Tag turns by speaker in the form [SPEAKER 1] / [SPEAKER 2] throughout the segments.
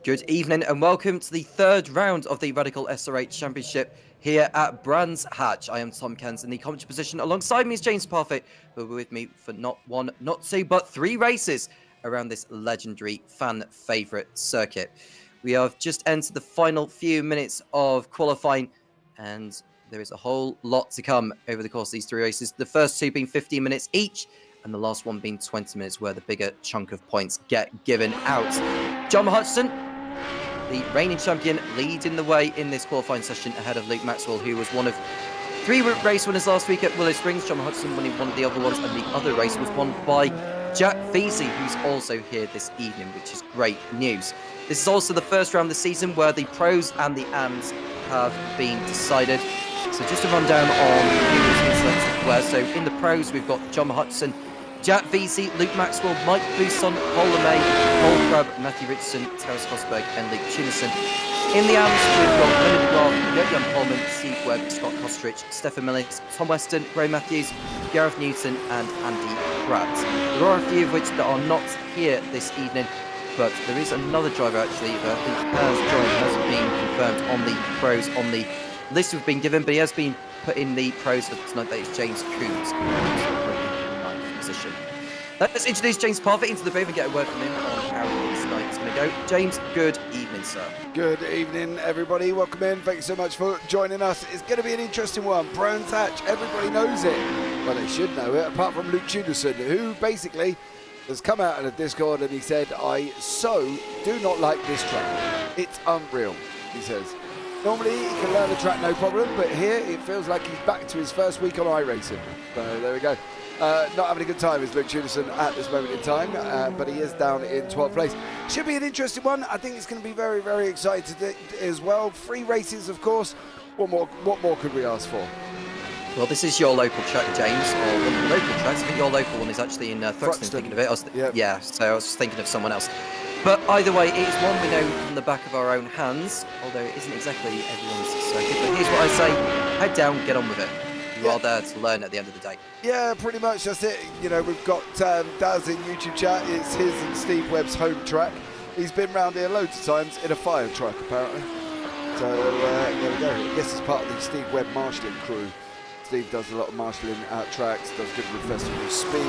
[SPEAKER 1] Good evening and welcome to the third round of the Radical SR8 Championship here at Brands Hatch. I am Tom Cairns in the commentary position. Alongside me is James Parfitt, who will be with me for not one, not two, but three races around this legendary fan favourite circuit. We have just entered the final few minutes of qualifying, and there is a whole lot to come over the course of these three races. The first two being 15 minutes each, and the last one being 20 minutes, where the bigger chunk of points get given out. John Hudson, the reigning champion, leading the way in this qualifying session ahead of Luke Maxwell, who was one of three race winners last week at Willow Springs. John Hudson winning one of the other ones, and the other race was won by Jack Veazey, who's also here this evening, which is great news. This is also the first round of the season where the pros and the AMs have been decided. So just a rundown on who has been selected where. So in the pros, we've got John Hudson, Jack Veazey, Luke Maxwell, Mike Bousson, Paul LeMay, Paul Crabb, Matthew Richardson, Terence Fosberg, and Luke Tunison. In the AMs, we've got Leonard DeGraff, Jan Polman, Steve Webb, Scott Kostrich, Stefan Millis, Tom Weston, Gray Matthews, Gareth Newton, and Andy Pratt. There are a few of which that are not here this evening, but there is another driver actually that I think has been confirmed on the pros on the list we've been given, but he has been put in the pros for tonight. That is James Coombs. Let's introduce James Parfitt into the booth and get a word from him on how this night is going to go. James, good evening, sir.
[SPEAKER 2] Good evening, everybody. Welcome in. Thank you so much for joining us. It's going to be an interesting one. Brands Hatch, everybody knows it. Well, they should know it, apart from Luke Tunison, who basically has come out in a Discord and he said, I do not like this track. It's unreal, he says. Normally, he can learn the track no problem, but here it feels like he's back to his first week on iRacing. So there we go. Not having a good time is Luke Tunison at this moment in time, but he is down in 12th place. Should be an interesting one. I think it's going to be very, very exciting as well. 3 races, of course. What more could we ask for?
[SPEAKER 1] Well, this is your local track, James, or one of the local tracks. I think your local one is actually in Thruxton, thinking of it. Yeah, so I was just thinking of someone else. But either way, it is one we know from the back of our own hands, although it isn't exactly everyone's circuit. But here's what I say, head down, get on with it. You are there to learn at the end of the day. Yeah,
[SPEAKER 2] pretty much, that's it. You know, we've got Daz in YouTube chat. It's his and Steve Webb's home track. He's been round here loads of times in a fire truck, apparently. So there we go. I guess it's part of the Steve Webb marshalling crew. Steve does a lot of marshalling at tracks, does good with Festival Speed.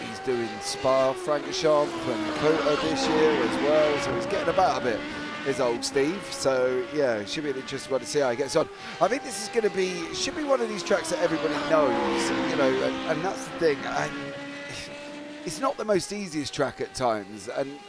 [SPEAKER 2] He's doing Spa, Francorchamps and Kota this year as well. So he's getting about a bit. Is old Steve, so yeah, it should be an interesting one to see how he gets on. I think this is going to should be one of these tracks that everybody knows, you know, and that's the thing. And it's not the most easiest track at times, and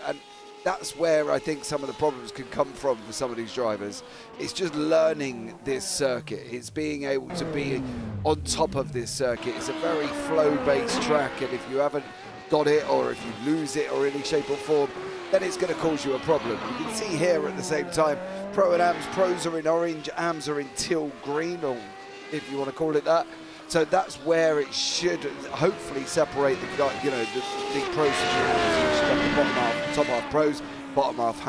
[SPEAKER 2] that's where I think some of the problems can come from for some of these drivers. It's just learning this circuit. It's being able to be on top of this circuit. It's a very flow-based track, and if you haven't got it, or if you lose it or any shape or form, then it's going to cause you a problem. You can see here at the same time, Pro and AMs, pros are in orange, AMs are in teal green, or if you want to call it that. So that's where it should hopefully separate the pros from the AMs. You should have the bottom half, top half pros, bottom half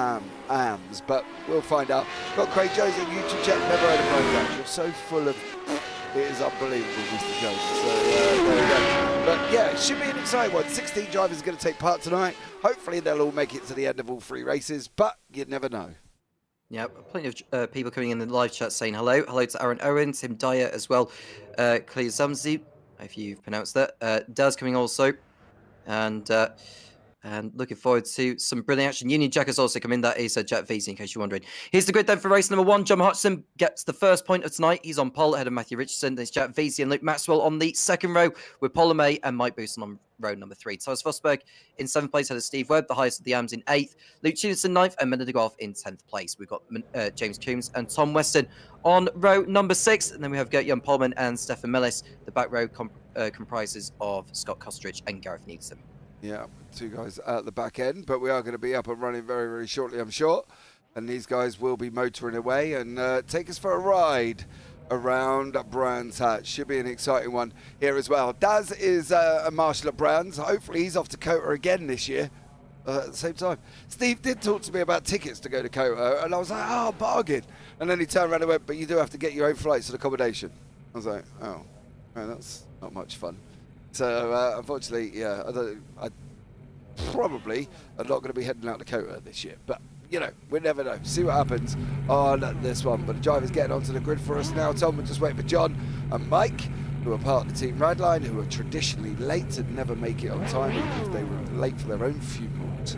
[SPEAKER 2] AMs. But we'll find out. Got Craig Jones in YouTube chat, never heard of Brands. You're so full of... It is unbelievable, Mr. Jones. So there we go. But yeah, it should be an exciting one. 16 drivers are going to take part tonight. Hopefully they'll all make it to the end of all 3 races, but you never know.
[SPEAKER 1] Yeah, plenty of people coming in the live chat saying hello. Hello to Aaron Owen, Tim Dyer as well. Clea Zamzi, if you've pronounced that. Daz coming also. And looking forward to some brilliant action. Union Jack has also come in. That is Jack Veazey, in case you're wondering. Here's the grid then for race number 1. John Hudson gets the first point of tonight. He's on pole ahead of Matthew Richardson. There's Jack Veazey and Luke Maxwell on the second row, with Paul LeMay and Mike Bousson on row number 3. Terence Fosberg in 7th place ahead of Steve Webb, the highest of the AMs in 8th. Luke Tunison 9th, and Leonard DeGraff in 10th place. We've got James Coombs and Tom Weston on row number 6. And then we have Gert-Jan Polman and Stefan Millis. The back row comprises of Scott Kostrich and Gareth Newton.
[SPEAKER 2] Yeah, 2 guys at the back end, but we are going to be up and running very, very shortly, I'm sure. And these guys will be motoring away and take us for a ride around Brands Hatch. Should be an exciting one here as well. Daz is a marshal at Brands. Hopefully he's off to Kota again this year at the same time. Steve did talk to me about tickets to go to Kota, and I was like, oh, bargain. And then he turned around and went, but you do have to get your own flights and accommodation. I was like, oh, that's not much fun. So unfortunately, yeah, probably are not going to be heading out to Kota this year. But, you know, we never know. See what happens on this one. But the driver's getting onto the grid for us now. Tom, we're just waiting for John and Mike, who are part of the team Radline, who are traditionally late and never make it on time because they were late for their own funerals.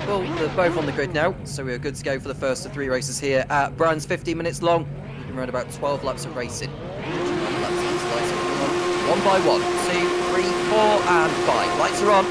[SPEAKER 1] Well, they're both on the grid now, so we're good to go for the first of 3 races here at Brands. 15 minutes long. You can run about 12 laps of racing. 1 by 1, 2, 3, 4, and 5. Lights are on.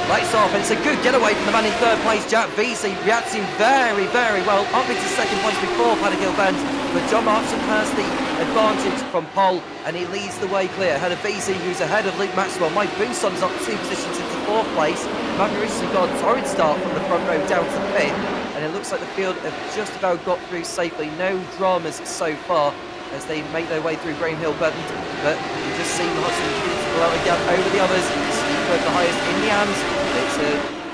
[SPEAKER 1] Lights off, and it's a good getaway from the man in 3rd place, Jack Veazey, reacting very, very well up into 2nd place before Paddock Bend. But John Martin has the advantage from pole, and he leads the way clear ahead of Veazey, who's ahead of Luke Maxwell. Mike Bousson is up 2 positions into 4th place. Matthew Richardson got a torrid start from the front row down to 5th, and it looks like the field have just about got through safely. No dramas so far as they make their way through Graham Hill Bend, but you just see Hudson go out again over the others. Steve the highest in the hands. It's a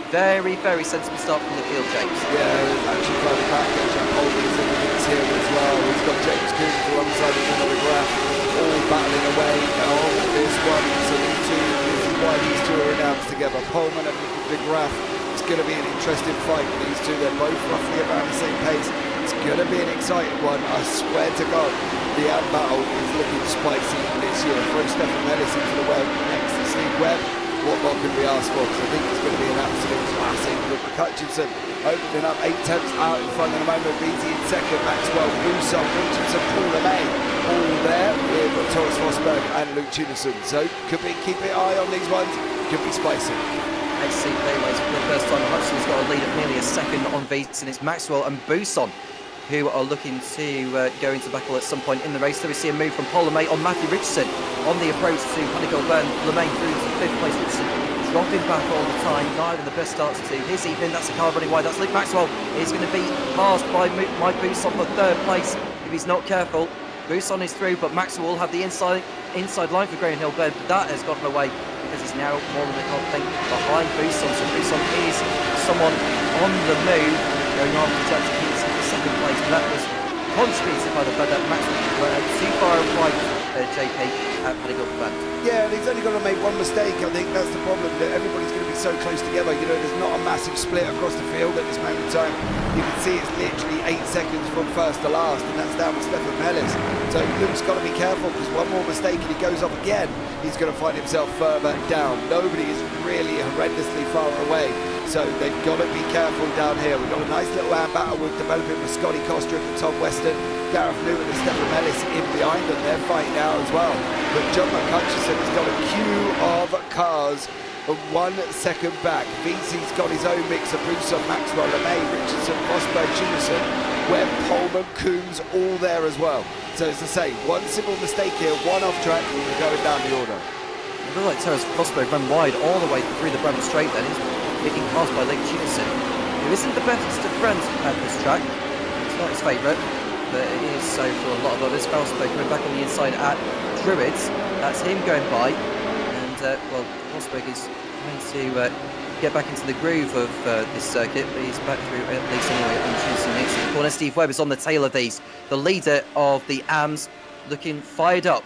[SPEAKER 1] very, very sensible start from the field, James.
[SPEAKER 2] Yeah, actually further back, Jack Holden's in the mix here as well. He's got James Coons alongside him on the graph, all battling away on this one. So these two, this is why these two are announced together. Pullman and the graph. It's going to be an interesting fight for these two. They're both roughly around the same pace. It's going to be an exciting one. I swear to God, the ad battle is looking spicy this year. Throw Stefan Ellis into the web next to Steve Webb. What more could we ask for? Because I think it's going to be an absolute classic. Look, Hutchinson opening up 8 tenths out in front of the moment. Beatty in 2nd, Maxwell, Bousson, Richardson, Paul LeMay, all there with Torres Fosberg and Luke Tunison. So could we keep an eye on these ones? Could be spicy.
[SPEAKER 1] XC Playways for the first time. Hutchinson's got a lead of nearly a second on Veazey, and it's Maxwell and Bousson who are looking to go into battle at some point in the race. So we see a move from Paul LeMay on Matthew Richardson on the approach to Panico Burn. LeMay through to 5th place. Richardson dropping back all the time. Not having the best starts to his evening. That's a car running wide. That's Luke Maxwell. He's going to be passed by Mike Bousson for 3rd place if he's not careful. Bousson is through, but Maxwell will have the inside line for Graham Hill Bend, but that has gotten away because he's now more than a half length behind Bousson. So Bousson is someone on the move, going after Jack Keats in 2nd place, but that was contributed by the fact that Maxwell went out too far right, JP, at Panico Bend.
[SPEAKER 2] Yeah, and he's only got to make one mistake. I think that's the problem, that everybody's going to be so close together. You know, there's not a massive split across the field at this moment in time. You can see it's literally 8 seconds from first to last, and that's down with Stefan Mellis. So Luke's got to be careful, because one more mistake and he goes off again, he's going to find himself further down. Nobody is really horrendously far away, so they've got to be careful down here. We've got a nice little hand battle with developing with Scotty Kostrick and Tom Weston. Gareth Newton and Stefan Mellis in behind them. They're fighting out as well. But John McHutchison has got a queue of cars of 1 second back. Veazey's got his own mix of Bousson, Maxwell, LeMay, Richardson, Fosberg, Junison, Webb, Pullman, Coombs, all there as well. So as I say, one simple mistake here, one off track, and we're going down the order.
[SPEAKER 1] It looks like Terence Fosberg ran wide all the way through the Brabham Straight then. He's being passed by Luke Junison, who isn't the best of friends at this track. It's not his favourite, but it is so for a lot of others. Fosberg coming back on the inside at Druids. That's him going by. And, well, Fosberg is trying to get back into the groove of this circuit, but he's back through at least anyway on Tuesday next corner. Steve Webb is on the tail of these. The leader of the AMs looking fired up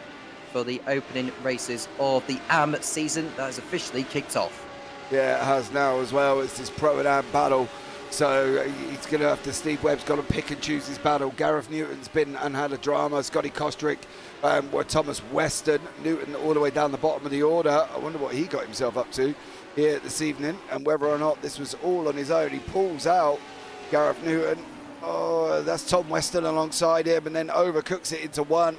[SPEAKER 1] for the opening races of the AM season that has officially kicked off.
[SPEAKER 2] Yeah, it has now as well. It's this pro and am battle. So he's going to have to, Steve Webb's got to pick and choose his battle. Gareth Newton's been and had a drama. Scotty Kostrick, Thomas Weston, Newton all the way down the bottom of the order. I wonder what he got himself up to here this evening and whether or not this was all on his own. He pulls out Gareth Newton. Oh, that's Tom Weston alongside him, and then overcooks it into one.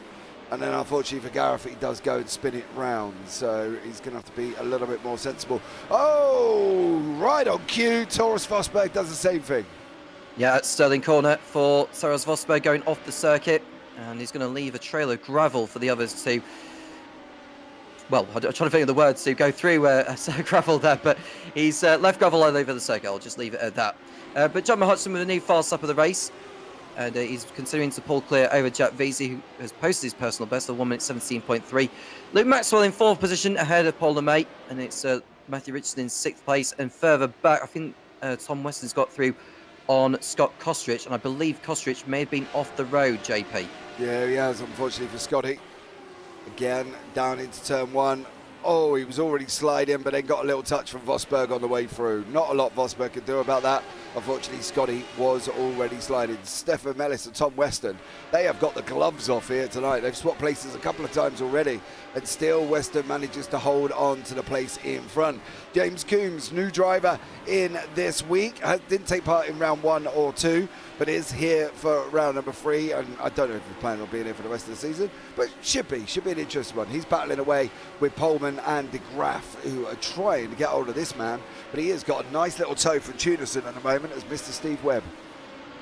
[SPEAKER 2] And then unfortunately for Gareth, he does go and spin it round. So he's going to have to be a little bit more sensible. Oh, right on cue. Torres Fosberg does the same thing.
[SPEAKER 1] Yeah, it's Sterling corner for Torres Fosberg going off the circuit. And he's going to leave a trail of gravel for the others to... Well, I'm trying to think of the words to go through gravel there, but he's left gravel all over the circuit. I'll just leave it at that. But John Hudson with a new fast up of the race. And he's considering to pull clear over Jack Veazey, who has posted his personal best of 1 minute 17.3. Luke Maxwell in 4th position ahead of Paul LeMay, and it's Matthew Richardson in 6th place. And further back, I think Tom Weston's got through on Scott Kostrich, and I believe Kostrich may have been off the road, JP.
[SPEAKER 2] Yeah, he has, unfortunately for Scotty. Again, down into turn 1. Oh, he was already sliding, but then got a little touch from Vosberg on the way through. Not a lot Vosberg could do about that. Unfortunately, Scotty was already sliding. Stefan Mellis and Tom Weston, they have got the gloves off here tonight. They've swapped places a couple of times already, and still Weston manages to hold on to the place in front. James Coombs, new driver in this week, didn't take part in round 1 or 2, but is here for round number 3, and I don't know if he's planning on being here for the rest of the season, but should be an interesting one. He's battling away with Pullman and De Graaf, who are trying to get hold of this man, but he has got a nice little toe from Tunison at the moment as Mr. Steve Webb.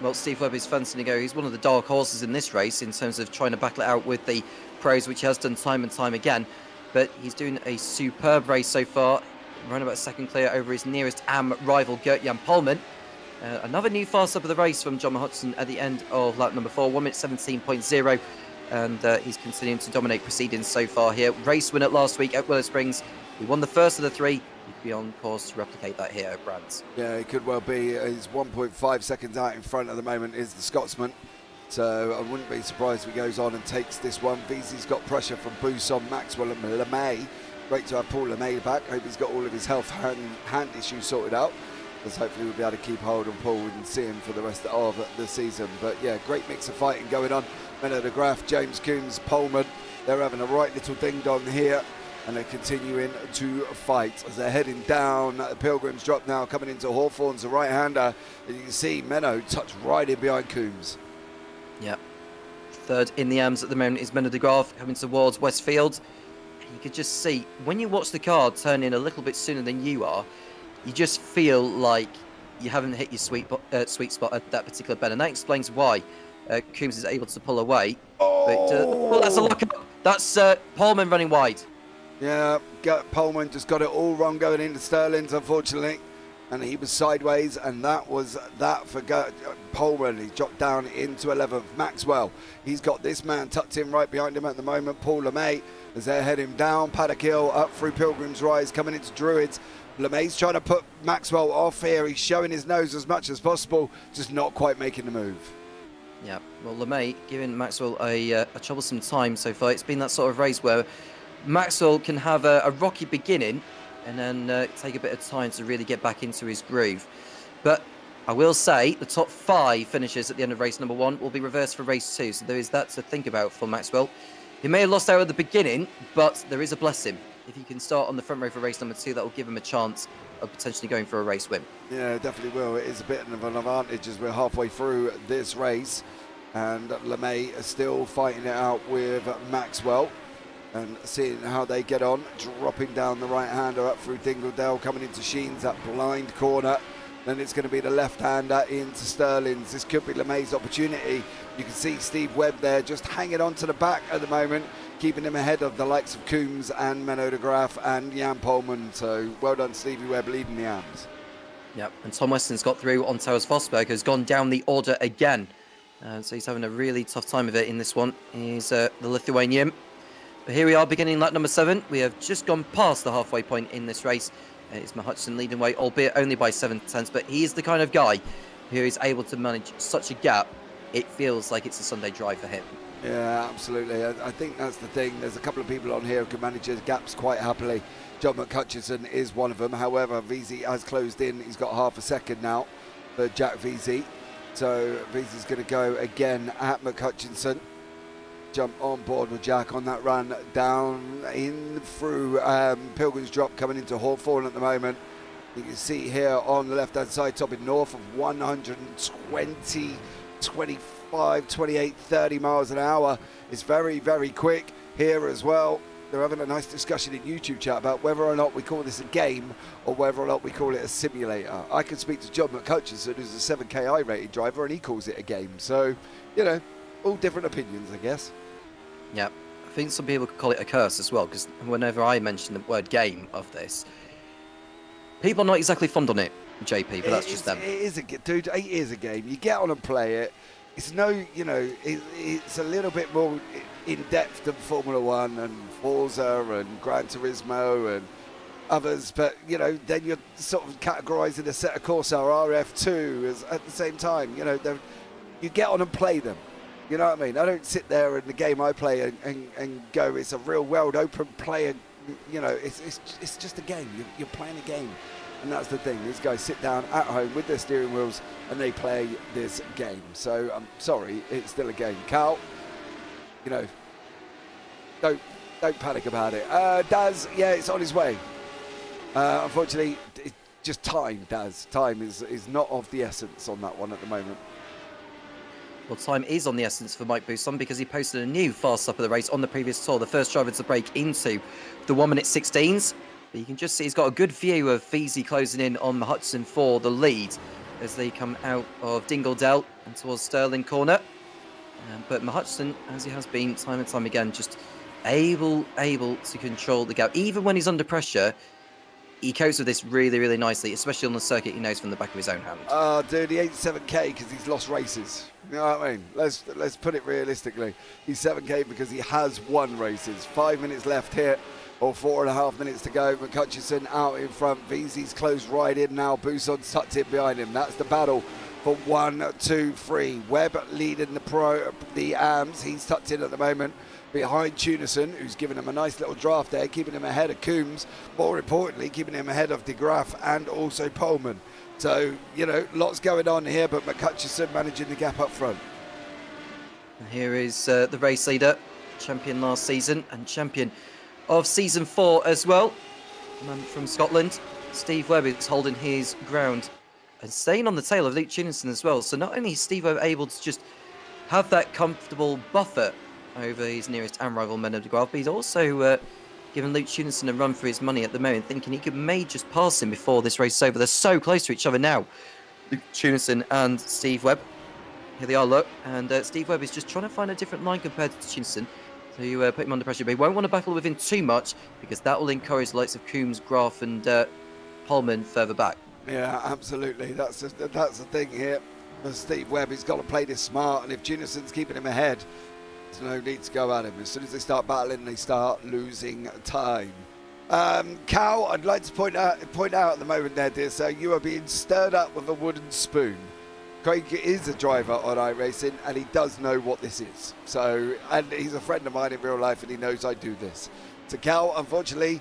[SPEAKER 1] Well, Steve Webb is fancy to go. He's one of the dark horses in this race in terms of trying to battle it out with the pros, which he has done time and time again. But he's doing a superb race so far. Running about second clear over his nearest AM rival, Gert-Jan Pullman. Another new fast up of the race from John Hudson at the end of lap number 4, 1 minute 17.0. And he's continuing to dominate proceedings so far here. Race winner last week at Willow Springs. He won the first of the 3. He could be on course to replicate that here at Brands.
[SPEAKER 2] Yeah, it could well be. He's 1.5 seconds out in front at the moment is the Scotsman. So I wouldn't be surprised if he goes on and takes this one. Veazy's got pressure from Bousson, Maxwell and LeMay. Great to have Paul LeMay back. Hope he's got all of his health hand issues sorted out, because hopefully we'll be able to keep hold on Paul and see him for the rest of the season. But yeah, great mix of fighting going on. Menno de Graaf, James Coombs, Pullman, they're having a right little ding-dong here, and they're continuing to fight as they're heading down the Pilgrim's Drop now, coming into Hawthorne's, the right-hander. And you can see Menno tucked right in behind Coombs.
[SPEAKER 1] Yeah. Third in the AMs at the moment is Menno de Graaf coming towards Westfield. You could just see, when you watch the car turn in a little bit sooner than you are, you just feel like you haven't hit your sweet spot at that particular bend, and that explains why Coombs is able to pull away.
[SPEAKER 2] Oh,
[SPEAKER 1] Well, that's a lock-up. That's Pullman running wide.
[SPEAKER 2] Yeah, Pullman just got it all wrong going into Sterling's, unfortunately, and he was sideways, and that was that for Pullman. He dropped down into 11th. Maxwell, he's got this man tucked in right behind him at the moment, Paul LeMay, as they're heading down Paddock Hill, up through Pilgrim's Rise, coming into Druids. LeMay's trying to put Maxwell off here. He's showing his nose as much as possible, just not quite making the move.
[SPEAKER 1] Yeah, well, LeMay giving Maxwell a troublesome time so far. It's been that sort of race where Maxwell can have a rocky beginning and then take a bit of time to really get back into his groove. But I will say the top 5 finishes at the end of race number 1 will be reversed for race 2, so there is that to think about for Maxwell. He may have lost out at the beginning, but there is a blessing. If he can start on the front row for race number 2, that will give him a chance of potentially going for a race win.
[SPEAKER 2] Yeah, definitely will. It is a bit of an advantage as we're halfway through this race, and LeMay is still fighting it out with Maxwell and seeing how they get on, dropping down the right-hander up through Dingledale, coming into Sheen's, that blind corner. Then it's going to be the left-hander into Sterling's. This could be LeMay's opportunity. You can see Steve Webb there just hanging on to the back at the moment, keeping him ahead of the likes of Coombs and Menno de Graaf and Jan Pullman. So well done, Stevie Webb, leading the AMs.
[SPEAKER 1] Yep, and Tom Weston's got through on Towers Vosberg, has gone down the order again. So he's having a really tough time of it in this one. He's the Lithuanian. But here we are beginning lap number 7. We have just gone past the halfway point in this race. It's Hudson leading way, albeit only by 7/10, but he is the kind of guy who is able to manage such a gap. It feels like it's a Sunday drive for him.
[SPEAKER 2] Yeah, absolutely. I think that's the thing. There's a couple of people on here who can manage his gaps quite happily. John McHutchison is one of them. However, Veazy has closed in. He's got half a second now for Jack Veazy. So Veazy's going to go again at McHutchison. Jump on board with Jack on that run down in through Pilgrim's Drop, coming into Hawthorne at the moment. You can see here on the left hand side, topping north of 120, 25, 28, 30 miles an hour. It's very, very quick here as well. They're having a nice discussion in YouTube chat about whether or not we call this a game or whether or not we call it a simulator. I can speak to John McHutchison, who's a 7KI rated driver, and he calls it a game. So, you know, all different opinions, I guess.
[SPEAKER 1] Yeah, I think some people could call it a curse as well, because whenever I mention the word game of this, people are not exactly fond on it, JP, but that's just them.
[SPEAKER 2] It is a dude. It is a game. You get on and play it. It's no, you know, it's a little bit more in depth than Formula One and Forza and Gran Turismo and others, but you know, then you're sort of categorising a set of Corsa RF2 as at the same time. You know, you get on and play them. You know what I mean? I don't sit there in the game I play and go, it's a real world open player you know, it's just a game. You're playing a game. And that's the thing. These guys sit down at home with their steering wheels and they play this game. So I'm sorry, it's still a game. Cal, you know, don't panic about it. Daz, yeah, it's on his way. Unfortunately, just time, Daz. Time is not of the essence on that one at the moment.
[SPEAKER 1] Well, time is on the essence for Mike Buson because he posted a new fast lap of the race on the previous tour, the first driver to break into the 1 minute 16s. But you can just see he's got a good view of Veazey closing in on Hudson for the lead as they come out of Dingledale and towards Stirling Corner. But Hudson, as he has been time and time again, just able to control the gap. Even when he's under pressure, he copes with this really, really nicely, especially on the circuit he knows from the back of his own hand.
[SPEAKER 2] Oh, dude, he ain't 7K because he's lost races. You know what I mean? Let's put it realistically. He's 7K because he has won races. 5 minutes left here, or 4.5 minutes to go. McCutcheon out in front. Veazey's closed right in now. Buson's tucked in behind him. That's the battle for 1, 2, 3. Webb leading the AMs. He's tucked in at the moment behind Tunison, who's given him a nice little draft there, keeping him ahead of Coombs. More importantly, keeping him ahead of De Graaf and also Pullman. So, you know, lots going on here, but McCutcheon managing the gap up front.
[SPEAKER 1] And here is the race leader, champion last season and champion of season 4 as well, from Scotland. Steve Webb is holding his ground and staying on the tail of Luke Tunison as well. So not only is Steve Webb able to just have that comfortable buffer over his nearest and rival Menno de Graaf, but he's also giving Luke Tunison a run for his money at the moment, thinking he may just pass him before this race is over. They're so close to each other now, Luke Tunison and Steve Webb. Here they are, look, and Steve Webb is just trying to find a different line compared to Tunison to put him under pressure, but he won't want to battle with him too much because that will encourage the likes of Coombs, Graaf and Pullman further back.
[SPEAKER 2] Yeah, absolutely. That's the thing here. For Steve Webb, he's got to play this smart, and if Tunison's keeping him ahead, there's no need to go at him. As soon as they start battling, they start losing time. Cal, I'd like to point out at the moment there, dear sir, you are being stirred up with a wooden spoon. Craig is a driver on iRacing, and he does know what this is. So, and he's a friend of mine in real life, and he knows I do this. So, Cal, unfortunately,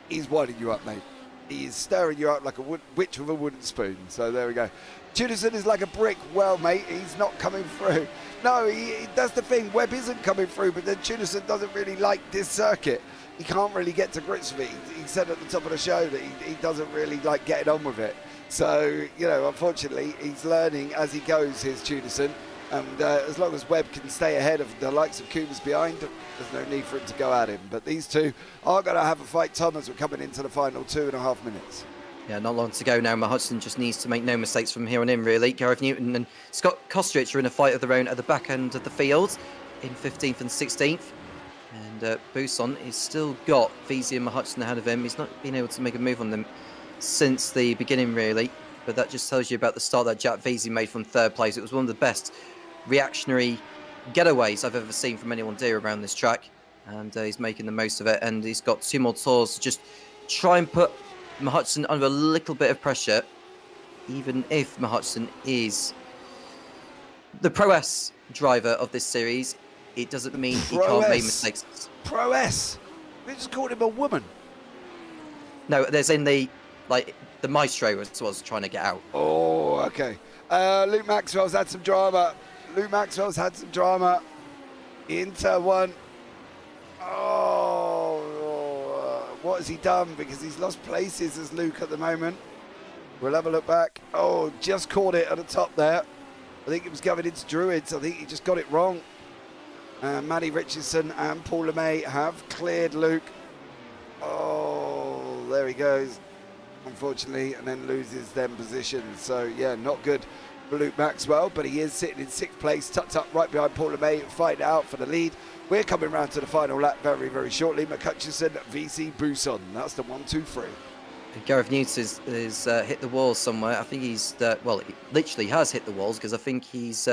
[SPEAKER 2] he's winding you up, mate. He's stirring you up like a witch with a wooden spoon. So there we go. Tunison is like a brick. Well, mate, he's not coming through. No, that's the thing. Webb isn't coming through, but then Tunison doesn't really like this circuit. He can't really get to grips with it. He said at the top of the show that he doesn't really like getting on with it. So, you know, unfortunately, he's learning as he goes, his Tunison. And as long as Webb can stay ahead of the likes of Coombs behind, there's no need for him to go at him. But these two are going to have a fight, Tom, as we're coming into the final 2.5 minutes.
[SPEAKER 1] Yeah, not long to go now. Hudson just needs to make no mistakes from here on in, really. Gareth Newton and Scott Kostrich are in a fight of their own at the back end of the field in 15th and 16th. And Buson is still got Veazey and Hudson ahead of him. He's not been able to make a move on them since the beginning, really. But that just tells you about the start that Jack Veazey made from third place. It was one of the best reactionary getaways I've ever seen from anyone dear around this track. And he's making the most of it. And he's got 2 more tours to just try and put Hudson under a little bit of pressure, even if Hudson is the Pro-S driver of this series. It doesn't mean he can't make mistakes.
[SPEAKER 2] Pro-S? We just called him a woman.
[SPEAKER 1] No, there's in the maestro was trying to get out.
[SPEAKER 2] Oh, okay. Luke Maxwell's had some drama. Into one. What has he done? Because he's lost places as Luke at the moment. We'll have a look back. Oh, just caught it at the top there. I think it was going into Druids. I think he just got it wrong. Maddie Richardson and Paul LeMay have cleared Luke. Oh, there he goes. Unfortunately, and then loses them positions. So, yeah, not good for Luke Maxwell, but he is sitting in 6th place, tucked up right behind Paul LeMay, fighting out for the lead. We're coming round to the final lap very, very shortly. McCutcheon, Veazey, Buson. That's the 1, 2, 3.
[SPEAKER 1] Gareth Newton has hit the walls somewhere. I think he's, he literally has hit the walls because I think he's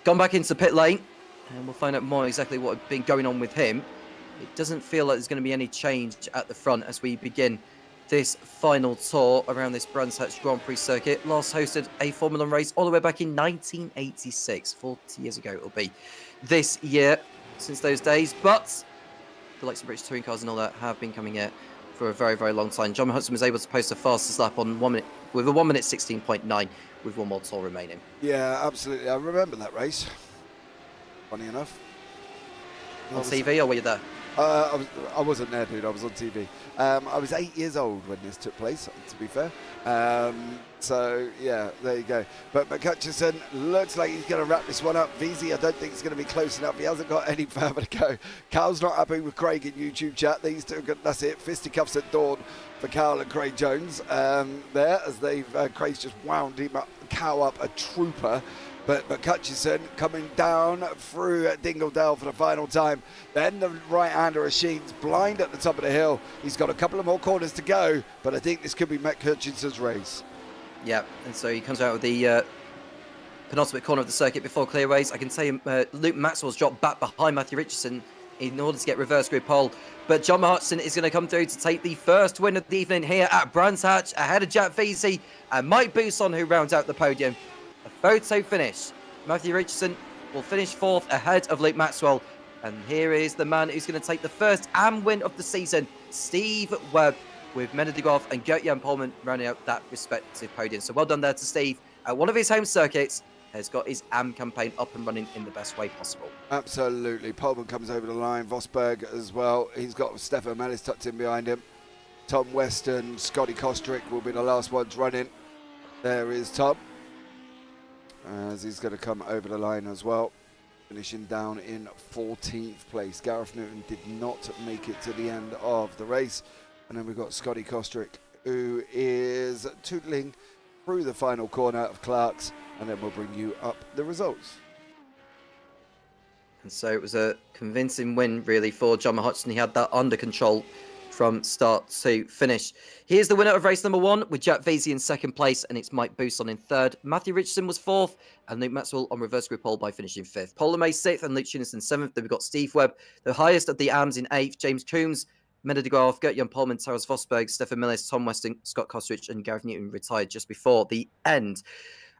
[SPEAKER 1] gone back into pit lane. And we'll find out more exactly what has been going on with him. It doesn't feel like there's going to be any change at the front as we begin this final tour around this Brands Hatch Grand Prix circuit. Last hosted a Formula 1 race all the way back in 1986. 40 years ago it will be this year since those days. But the likes of British touring cars and all that have been coming here for a very, very long time. John Hudson was able to post a fastest lap on 1 minute with a 1 minute 16.9 with one more tour remaining.
[SPEAKER 2] Yeah, absolutely. I remember that race. Funny enough.
[SPEAKER 1] On TV, or were you there?
[SPEAKER 2] I wasn't there, dude. I was on TV. I was 8 years old when this took place, to be fair. So, yeah, there you go. But McCutcheon looks like he's going to wrap this one up. VZ, I don't think it's going to be close enough. He hasn't got any further to go. Carl's not happy with Craig in YouTube chat. These two, that's it. Fisticuffs at dawn for Carl and Craig Jones there, as Craig's just wound him up, Cow up, a trooper. But McCutcheon coming down through Dingledale for the final time. Then the right-hander of Sheen's blind at the top of the hill. He's got a couple of more corners to go, but I think this could be McCutcheon's race.
[SPEAKER 1] Yeah, and so he comes out with the penultimate corner of the circuit before clearaways. I can say Luke Maxwell's dropped back behind Matthew Richardson in order to get reverse grid pole. But John Hudson is going to come through to take the first win of the evening here at Brands Hatch, ahead of Jack Veazey and Mike Buson, who rounds out the podium. A photo finish. Matthew Richardson will finish fourth ahead of Luke Maxwell. And here is the man who's going to take the first AM win of the season, Steve Webb, with Mena de Graaf and Gert-Jan Polman rounding out that respective podium. So well done there to Steve. At one of his home circuits, has got his AM campaign up and running in the best way possible. Absolutely.
[SPEAKER 2] Polman comes over the line. Vosberg as well. He's got Stefan Mellis tucked in behind him. Tom Weston, Scotty Kostrick will be the last ones running. There is Tom, as he's going to come over the line as well, finishing down in 14th place. Gareth Newton did not make it to the end of the race. And then we've got Scotty Kostrick, who is tootling through the final corner of Clark's, and then we'll bring you up the results.
[SPEAKER 1] And so it was a convincing win, really, for John Hudson. He had that under control from start to finish. Here's the winner of race number 1 with Jack Veazey in second place, and it's Mike Buson in third. Matthew Richardson was fourth, and Luke Maxwell on reverse grid pole by finishing fifth. Paul LeMay sixth, and Luke Tunison seventh. Then we've got Steve Webb, the highest of the AMs, in eighth. James Coombs, Mena de Graaf, Gert-Jan Polman, Taras Vosberg, Stefan Millis, Tom Weston, Scott Kostridge, and Gareth Newton retired just before the end.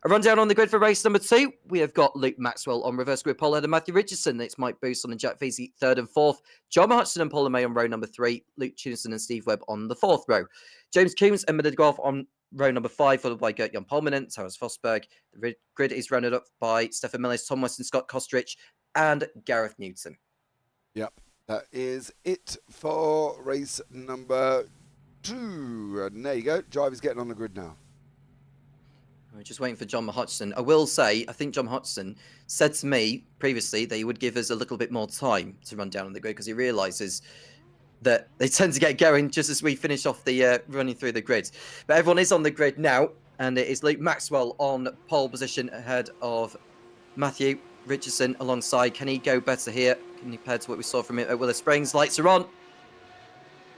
[SPEAKER 1] A rundown on the grid for race number 2. We have got Luke Maxwell on reverse grid pole ahead of Matthew Richardson. It's Mike Buson and Jack Veazey third and fourth. John Hudson and Paul LeMay on row number 3. Luke Tunison and Steve Webb on the fourth row. James Coombs and Mena de Graaf on row number 5, followed by Gert-Jan Polman and Taras Vosberg. The grid is rounded up by Stefan Millis, Tom Weston, Scott Kostridge, and Gareth Newton.
[SPEAKER 2] Yep, that is it for race number 2. And there you go. Driver's getting on the grid now.
[SPEAKER 1] We're just waiting for John Hudson. I will say, I think John Hudson said to me previously that he would give us a little bit more time to run down on the grid because he realises that they tend to get going just as we finish off the running through the grid. But everyone is on the grid now, and it is Luke Maxwell on pole position ahead of Matthew Richardson alongside. Can he go better here compared to what we saw from him at Willow Springs? Lights are on.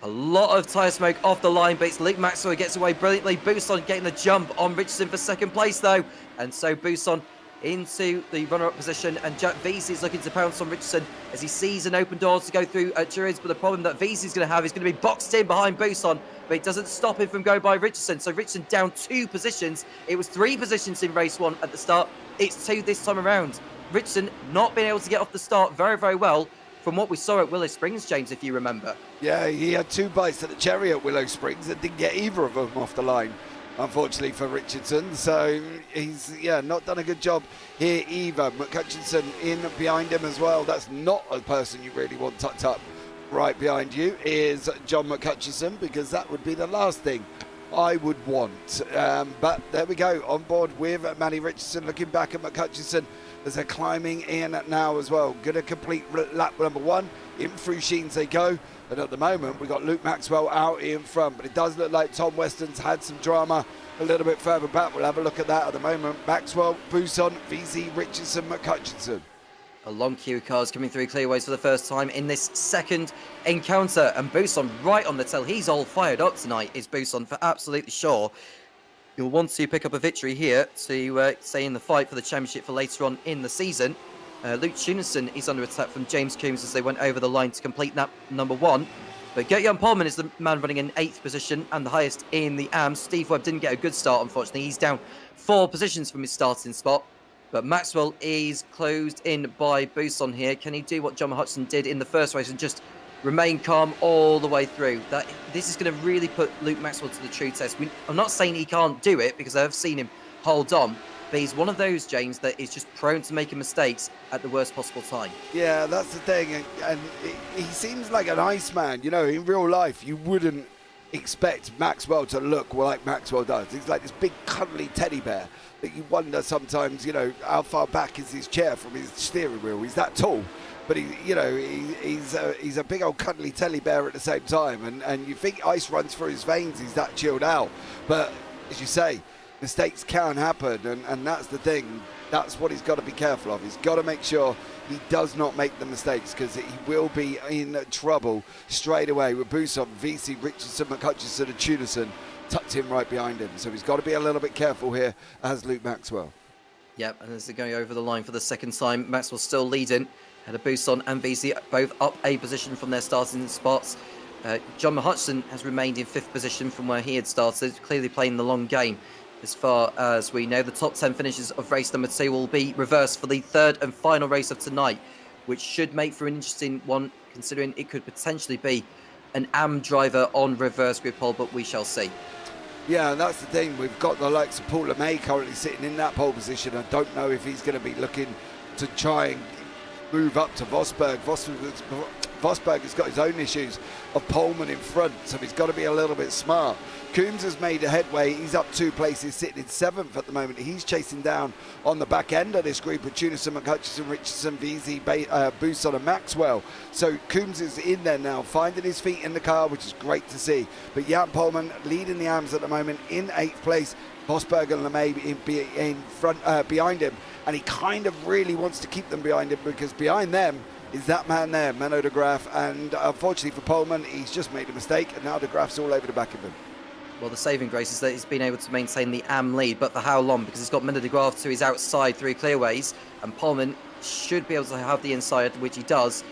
[SPEAKER 1] A lot of tyre smoke off the line, but it's Luke Maxwell who gets away brilliantly. Buson getting the jump on Richardson for second place, though. And so Buson into the runner-up position, and Jack Veazey is looking to pounce on Richardson as he sees an open door to go through at Druids. But the problem that Veazey is going to have is going to be boxed in behind Buson, but it doesn't stop him from going by Richardson. So Richardson down 2 positions. It was 3 positions in race 1 at the start. It's 2 this time around. Richardson not being able to get off the start very, very well from what we saw at Willow Springs, James, if you remember.
[SPEAKER 2] Yeah, he had 2 bites at the cherry at Willow Springs and didn't get either of them off the line, unfortunately, for Richardson. So he's, not done a good job here either. McCutcheon in behind him as well. That's not a person you really want tucked up right behind you, is John McCutcheon, because that would be the last thing I would want. But there we go, on board with Manny Richardson, looking back at McCutcheon as they're climbing in now as well. Going to complete lap number 1. In through Sheens they go. And at the moment, we've got Luke Maxwell out in front. But it does look like Tom Weston's had some drama a little bit further back. We'll have a look at that at the moment. Maxwell, Buson, VZ, Richardson, McCutcheon.
[SPEAKER 1] A long queue of cars coming through clearways for the first time in this second encounter. And Buson right on the tail. He's all fired up tonight, is Buson, for absolutely sure. You'll want to pick up a victory here to stay in the fight for the championship for later on in the season. Luke Tunison is under attack from James Coombs as they went over the line to complete lap number 1. But Gert-Jan Polman is the man running in 8th position and the highest in the AM. Steve Webb didn't get a good start, unfortunately. He's down 4 positions from his starting spot. But Maxwell is closed in by Buson here. Can he do what John Hudson did in the first race and just remain calm all the way through. This is going to really put Luke Maxwell to the true test. I'm not saying he can't do it, because I've seen him hold on, but he's one of those, James, that is just prone to making mistakes at the worst possible time.
[SPEAKER 2] Yeah, that's the thing, and he seems like an Iceman. You know, in real life, you wouldn't expect Maxwell to look like Maxwell does. He's like this big, cuddly teddy bear that you wonder sometimes, you know, how far back is his chair from his steering wheel. He's that tall. But he's a big old cuddly teddy bear at the same time, and you think ice runs through his veins. He's that chilled out. But as you say, mistakes can happen, and that's the thing. That's what he's got to be careful of. He's got to make sure he does not make the mistakes, because he will be in trouble straight away with Buson, VC, Richardson, McHutchison, and Tunison tucked in right behind him. So he's got to be a little bit careful here as Luke Maxwell.
[SPEAKER 1] Yep, and as they're going over the line for the second time, Maxwell's still leading. Had a Buson and VC both up a position from their starting spots. John Hutchinson has remained in 5th position from where he had started, clearly playing the long game. As far as we know, the top 10 finishes of race number 2 will be reversed for the 3rd and final race of tonight, which should make for an interesting one, considering it could potentially be an AM driver on reverse grid pole, but we shall see.
[SPEAKER 2] Yeah, and that's the thing. We've got the likes of Paul LeMay currently sitting in that pole position. I don't know if he's going to be looking to try and move up to Vosberg. Vosberg has got his own issues of Pullman in front, so he's got to be a little bit smart. Coombs has made a headway. He's up 2 places, sitting in 7th at the moment. He's chasing down on the back end of this group of Tunison, McHutchison, Richardson, VZ, Buson and Maxwell. So Coombs is in there now, finding his feet in the car, which is great to see. But Jan Pullman leading the AMS at the moment in 8th place. Vosberg and LeMay in front, behind him. And he kind of really wants to keep them behind him, because behind them is that man there, Menno de Graaf. And unfortunately for Pullman, he's just made a mistake, and now de Graaf's all over the back of him.
[SPEAKER 1] Well, the saving grace is that he's been able to maintain the AM lead, but for how long? Because he's got Menno de Graaf to his outside through clearways, and Pullman should be able to have the inside, which he does,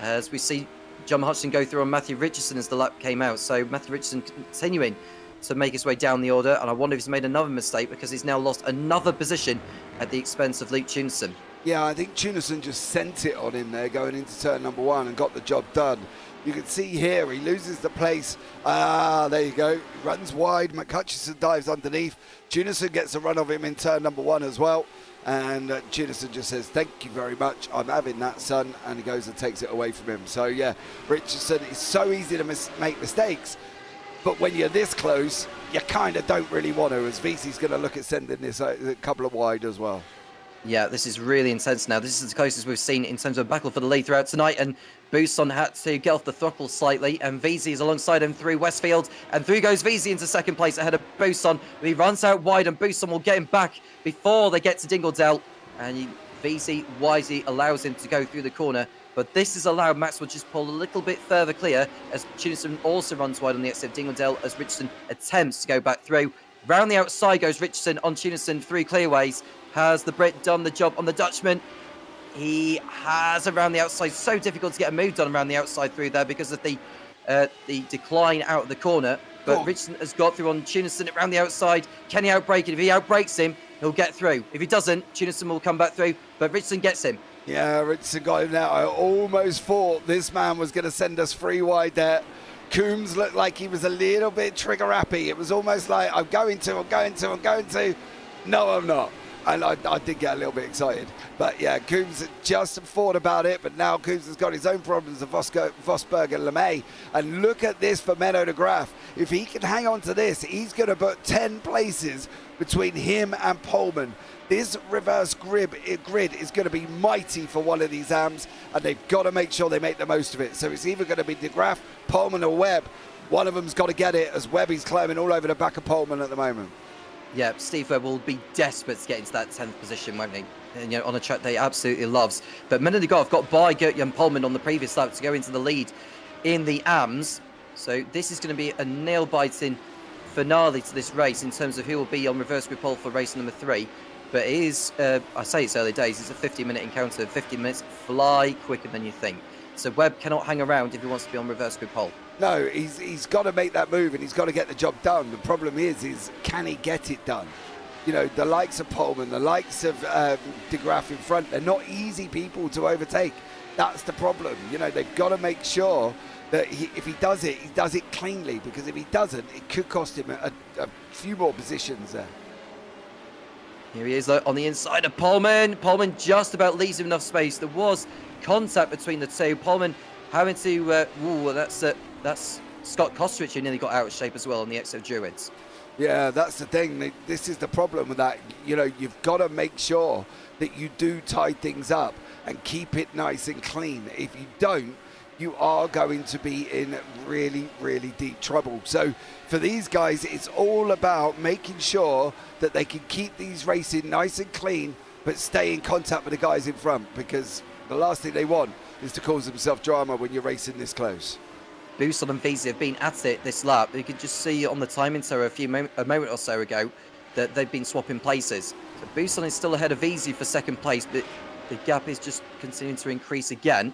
[SPEAKER 1] as we see John Hutchinson go through on Matthew Richardson as the lap came out. So Matthew Richardson continuing to make his way down the order, and I wonder if he's made another mistake, because he's now lost another position at the expense of Luke Tunison. Yeah,
[SPEAKER 2] I think Tunison just sent it on him there going into turn number 1 and got the job done. You can see here he loses the place. There you go. He runs wide. McHutchison dives underneath. Tunison gets a run of him in turn number 1 as well. And Tunison just says, "Thank you very much. I'm having that, son." And he goes and takes it away from him. So, yeah, Richardson, it's so easy to make mistakes. But when you're this close, you kind of don't really want to, as VC's going to look at sending this a couple of wide as well.
[SPEAKER 1] Yeah, this is really intense now. This is the closest we've seen in terms of a battle for the lead throughout tonight. And Buson had to get off the throttle slightly. And VZ is alongside him through Westfield. And through goes VZ into 2nd place ahead of Buson. He runs out wide, and Buson will get him back before they get to Dingledale. And VZ wisely allows him to go through the corner. But this has allowed Maxwell just pull a little bit further clear, as Tunison also runs wide on the exit of Dingledale as Richardson attempts to go back through. Round the outside goes Richardson on Tunison through clearways. Has the Brit done the job on the Dutchman? He has around the outside. So difficult to get a move done around the outside through there because of the decline out of the corner. But Richardson has got through on Tunison around the outside. Can he outbrake it? If he outbrakes him, he'll get through. If he doesn't, Tunison will come back through. But Richardson gets him.
[SPEAKER 2] Yeah, Richardson got him now. I almost thought this man was going to send us 3 wide there. Coombs looked like he was a little bit trigger happy. It was almost like, I'm going to. No, I'm not. And I did get a little bit excited. But yeah, Coombs just thought about it, but now Coombs has got his own problems of Vosberg and LeMay. And look at this for Menno de Graaf. If he can hang on to this, he's going to put 10 places between him and Pullman. This reverse grid is going to be mighty for one of these AMs, and they've got to make sure they make the most of it. So it's either going to be de Graaf, Pullman or Webb. One of them's got to get it, as Webby's climbing all over the back of Pullman at the moment.
[SPEAKER 1] Yeah, Steve Webb will be desperate to get into that 10th position, won't he? And, you know, on a track that he absolutely loves. But Menno de Graaf got by Gert-Jan Pullman on the previous lap to go into the lead in the AMS. So this is going to be a nail-biting finale to this race in terms of who will be on reverse grid pole for race number 3. But it is, I say it's early days, it's a 50-minute encounter. 50 minutes fly quicker than you think. So Webb cannot hang around if he wants to be on reverse grid pole.
[SPEAKER 2] No, he's got to make that move, and he's got to get the job done. The problem is can he get it done? You know, the likes of Pullman, the likes of de Graaf in front, they're not easy people to overtake. That's the problem. You know, they've got to make sure that if he does it cleanly, because if he doesn't, it could cost him a few more positions there.
[SPEAKER 1] Here he is on the inside of Pullman. Pullman just about leaves him enough space. There was contact between the two. Pullman having to, that's Scott Kostrich who nearly got out of shape as well on the exit of Druids.
[SPEAKER 2] Yeah, that's the thing. This is the problem with that. You know, you've got to make sure that you do tie things up and keep it nice and clean. If you don't, you are going to be in really, really deep trouble. So for these guys, it's all about making sure that they can keep these racing nice and clean, but stay in contact with the guys in front, because the last thing they want is to cause themselves drama when you're racing this close.
[SPEAKER 1] Bousson and Veazey have been at it this lap. You could just see on the timing tower a moment or so ago that they've been swapping places. So Bousson is still ahead of Veazey for second place, but the gap is just continuing to increase again.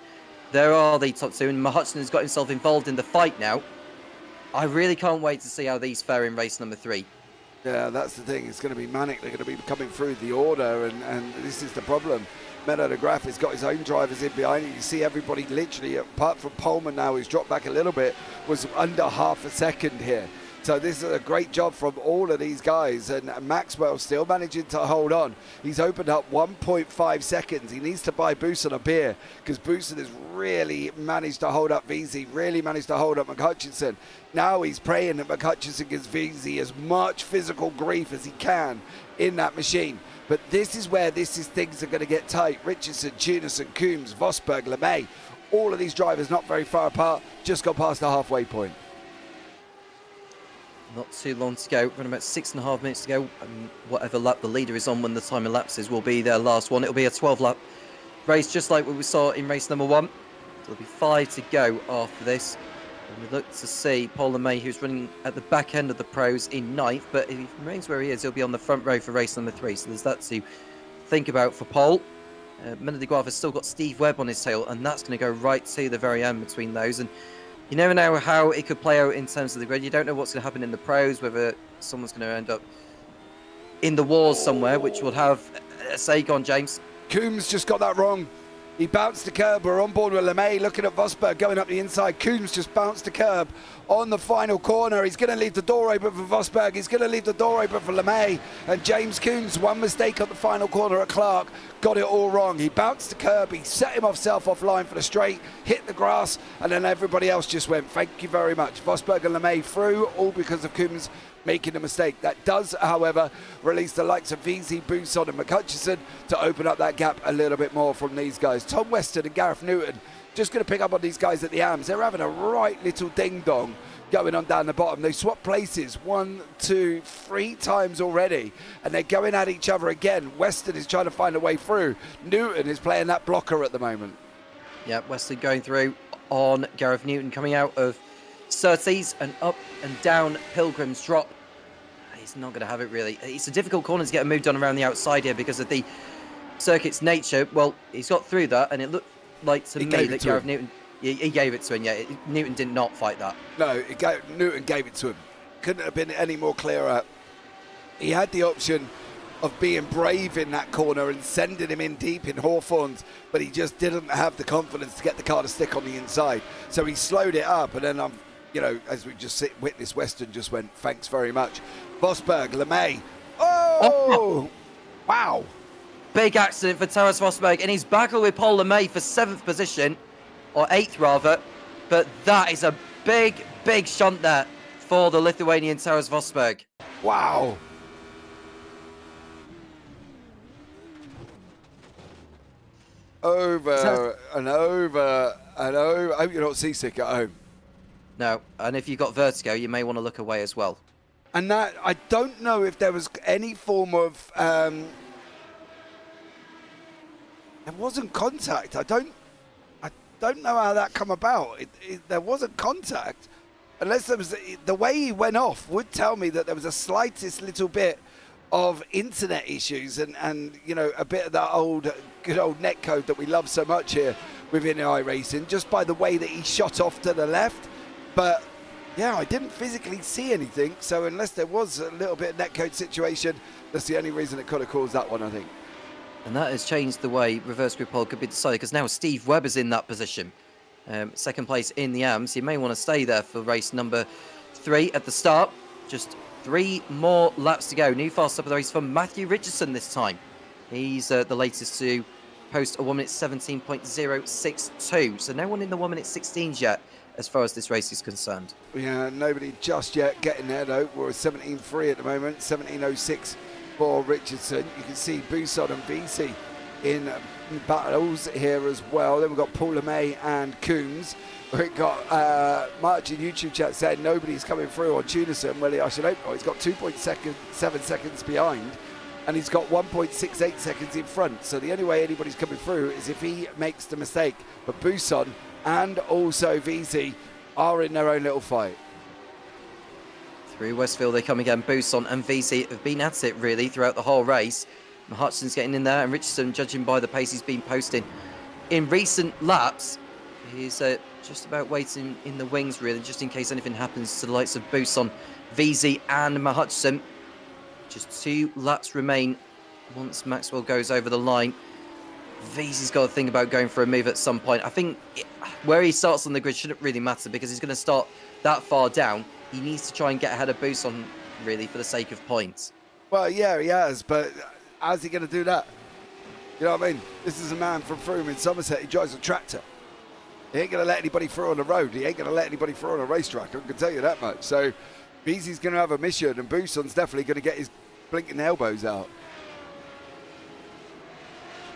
[SPEAKER 1] There are the top two, and Hutchinson has got himself involved in the fight now. I really can't wait to see how these fare in race number 3.
[SPEAKER 2] Yeah, that's the thing. It's going to be manic. They're going to be coming through the order, and this is the problem. Menno de Graaf has got his own drivers in behind it. You see everybody literally, apart from Pullman now, who's dropped back a little bit, was under half a second here. So this is a great job from all of these guys, and Maxwell still managing to hold on. He's opened up 1.5 seconds. He needs to buy Bousson a beer, because Bousson has really managed to hold up Veazey, really managed to hold up McHutchinson. Now he's praying that McHutchinson gives Veazey as much physical grief as he can in that machine. But this is where things are going to get tight. Richardson, Tunison, Coombs, Vosberg, LeMay, all of these drivers not very far apart, just got past the halfway point.
[SPEAKER 1] Not too long to go, around about 6.5 minutes to go. And whatever lap the leader is on when the time elapses will be their last one. It'll be a 12-lap race, just like what we saw in race number 1. There'll be 5 to go after this. And we look to see Paul LeMay, who's running at the back end of the pros, in 9th. But if he remains where he is, he'll be on the front row for race number 3. So there's that to think about for Paul. Menno de Graaf has still got Steve Webb on his tail, and that's going to go right to the very end between those. And you never know how it could play out in terms of the grid. You don't know what's going to happen in the pros, whether someone's going to end up in the wars somewhere, which will have a say. Go on, James.
[SPEAKER 2] Coombs just got that wrong. He bounced the curb. We're on board with LeMay, looking at Vosberg going up the inside. Coombs just bounced the curb on the final corner. He's going to leave the door open for Vosberg. He's going to leave the door open for LeMay. And James Coombs, one mistake on the final corner at Clark, got it all wrong. He bounced the curb. He set himself offline for the straight, hit the grass, and then everybody else just went, thank you very much. Vosberg and LeMay through, all because of Coombs making a mistake. That does, however, release the likes of Veazey, Bousson and McHutchison to open up that gap a little bit more from these guys. Tom Weston and Gareth Newton just going to pick up on these guys at the AMs. They're having a right little ding-dong going on down the bottom. They swap places 1, 2, 3 times already, and they're going at each other again. Weston is trying to find a way through. Newton is playing that blocker at the moment. Yeah,
[SPEAKER 1] Weston going through on Gareth Newton, coming out of Surtees and up and down Pilgrim's Drop. He's not going to have it, really. It's a difficult corner to get moved on around the outside here because of the circuit's nature. Well, he's got through that, and it looked like to me that Gareth Newton... He gave it to him, yeah. Newton did not fight that. No,
[SPEAKER 2] Newton gave it to him. Couldn't have been any more clearer. He had the option of being brave in that corner and sending him in deep in Hawthorns, but he just didn't have the confidence to get the car to stick on the inside. So he slowed it up, and then, as we just witnessed, Weston just went, thanks very much. Vosberg, LeMay. Oh! Wow.
[SPEAKER 1] Big accident for Taras Vosberg, and he's battling with Paul LeMay for 7th position. Or 8th rather, but that is a big shunt there for the Lithuanian Taras Vosberg.
[SPEAKER 2] Wow. Over and over and over. I hope you're not seasick at home.
[SPEAKER 1] No, and if you've got vertigo, you may want to look away as well.
[SPEAKER 2] And that, I don't know if there was any form of, there wasn't contact. I don't know how that come about. There wasn't contact, unless there was. The way he went off would tell me that there was a slightest little bit of internet issues and a bit of that good old netcode that we love so much here within iRacing, just by the way that he shot off to the left. But yeah, I didn't physically see anything, so unless there was a little bit of netcode situation, that's the only reason it could have caused that one, I think.
[SPEAKER 1] And that has changed the way reverse grid pole could be decided, because now Steve Webb is in that position. Second place in the AMS. You may want to stay there for race number 3 at the start. Just 3 more laps to go. New fast up of the race from Matthew Richardson this time. He's the latest to post a 1 minute 17.062. So no one in the 1 minute 16s yet as far as this race is concerned.
[SPEAKER 2] Yeah, nobody just yet getting there though. We're at 17.3 at the moment, 17.06 for Richardson. You can see Buson and VC in battles here as well. Then we've got Paula May and Coons. We've got March in YouTube chat saying nobody's coming through on Tunison. Well, I should hope not. He's got 2.7 seconds behind, and he's got 1.68 seconds in front. So the only way anybody's coming through is if he makes the mistake. But Buson and also VZ are in their own little fight.
[SPEAKER 1] Through Westfield they come again. Buson and VZ have been at it really throughout the whole race. Hutchinson's getting in there, and Richardson, judging by the pace he's been posting in recent laps, he's just about waiting in the wings really, just in case anything happens to the likes of Buson, VZ and Hutchinson. Just 2 laps remain once Maxwell goes over the line. VZ's got to think about going for a move at some point. I think where he starts on the grid shouldn't really matter, because he's going to start that far down. He needs to try and get ahead of Buson really for the sake of points.
[SPEAKER 2] Well, yeah, he has, but how's he going to do that? You know what I mean? This is a man from Froome in Somerset. He drives a tractor. He ain't going to let anybody through on the road. He ain't going to let anybody through on a racetrack. I can tell you that much. So Beezy's going to have a mission, and Buson's definitely going to get his blinking elbows out.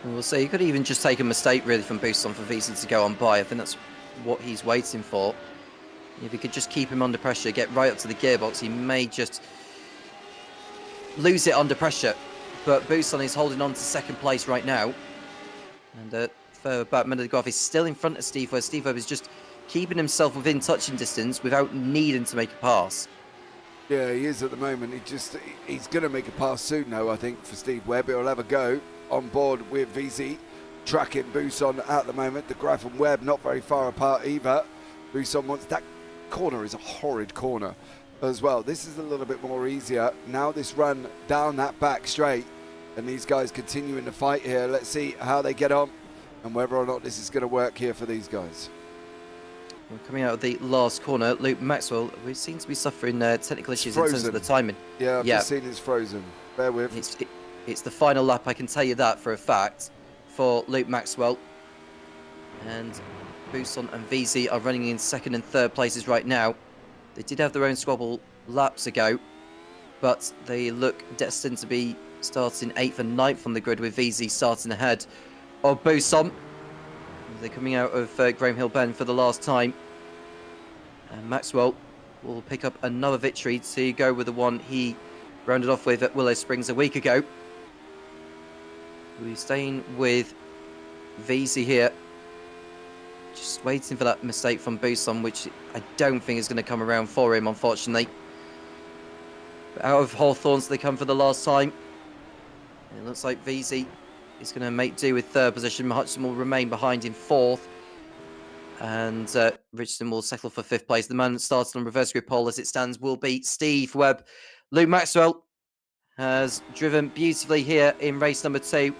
[SPEAKER 1] We'll see. He could even just take a mistake really from Buson for VZ to go on by. I think that's what he's waiting for. If he could just keep him under pressure, get right up to the gearbox, he may just lose it under pressure. But Buson is holding on to second place right now. And further back, Mendegraaff is still in front of Steve Webb. Steve Webb is just keeping himself within touching distance without needing to make a pass.
[SPEAKER 2] Yeah, he is at the moment. He's going to make a pass soon, though, I think, for Steve Webb. He'll have a go on board with VZ, tracking Buson at the moment. De Graaf and Webb not very far apart either. Buson wants that corner, is a horrid corner as well. This is a little bit more easier. Now this run down that back straight, and these guys continuing the fight here. Let's see how they get on and whether or not this is going to work here for these guys.
[SPEAKER 1] We're coming out of the last corner. Luke Maxwell, we seem to be suffering technical issues in terms of the timing.
[SPEAKER 2] Yeah, I've just seen it's frozen. Bear with.
[SPEAKER 1] It's the final lap, I can tell you that for a fact, for Luke Maxwell. And Buson and VZ are running in second and third places right now. They did have their own squabble laps ago, but they look destined to be starting 8th and 9th on the grid, with VZ starting ahead of Buson. They're coming out of Graham Hill Bend for the last time. And Maxwell will pick up another victory to go with the one he rounded off with at Willow Springs a week ago. We're staying with VZ here. Just waiting for that mistake from Buson, which I don't think is going to come around for him, unfortunately. But out of Hawthorns, they come for the last time. And it looks like VZ is going to make do with third position. Hutchinson will remain behind in fourth. And Richardson will settle for fifth place. The man that started on reverse grid pole as it stands will be Steve Webb. Luke Maxwell has driven beautifully here in race number 2.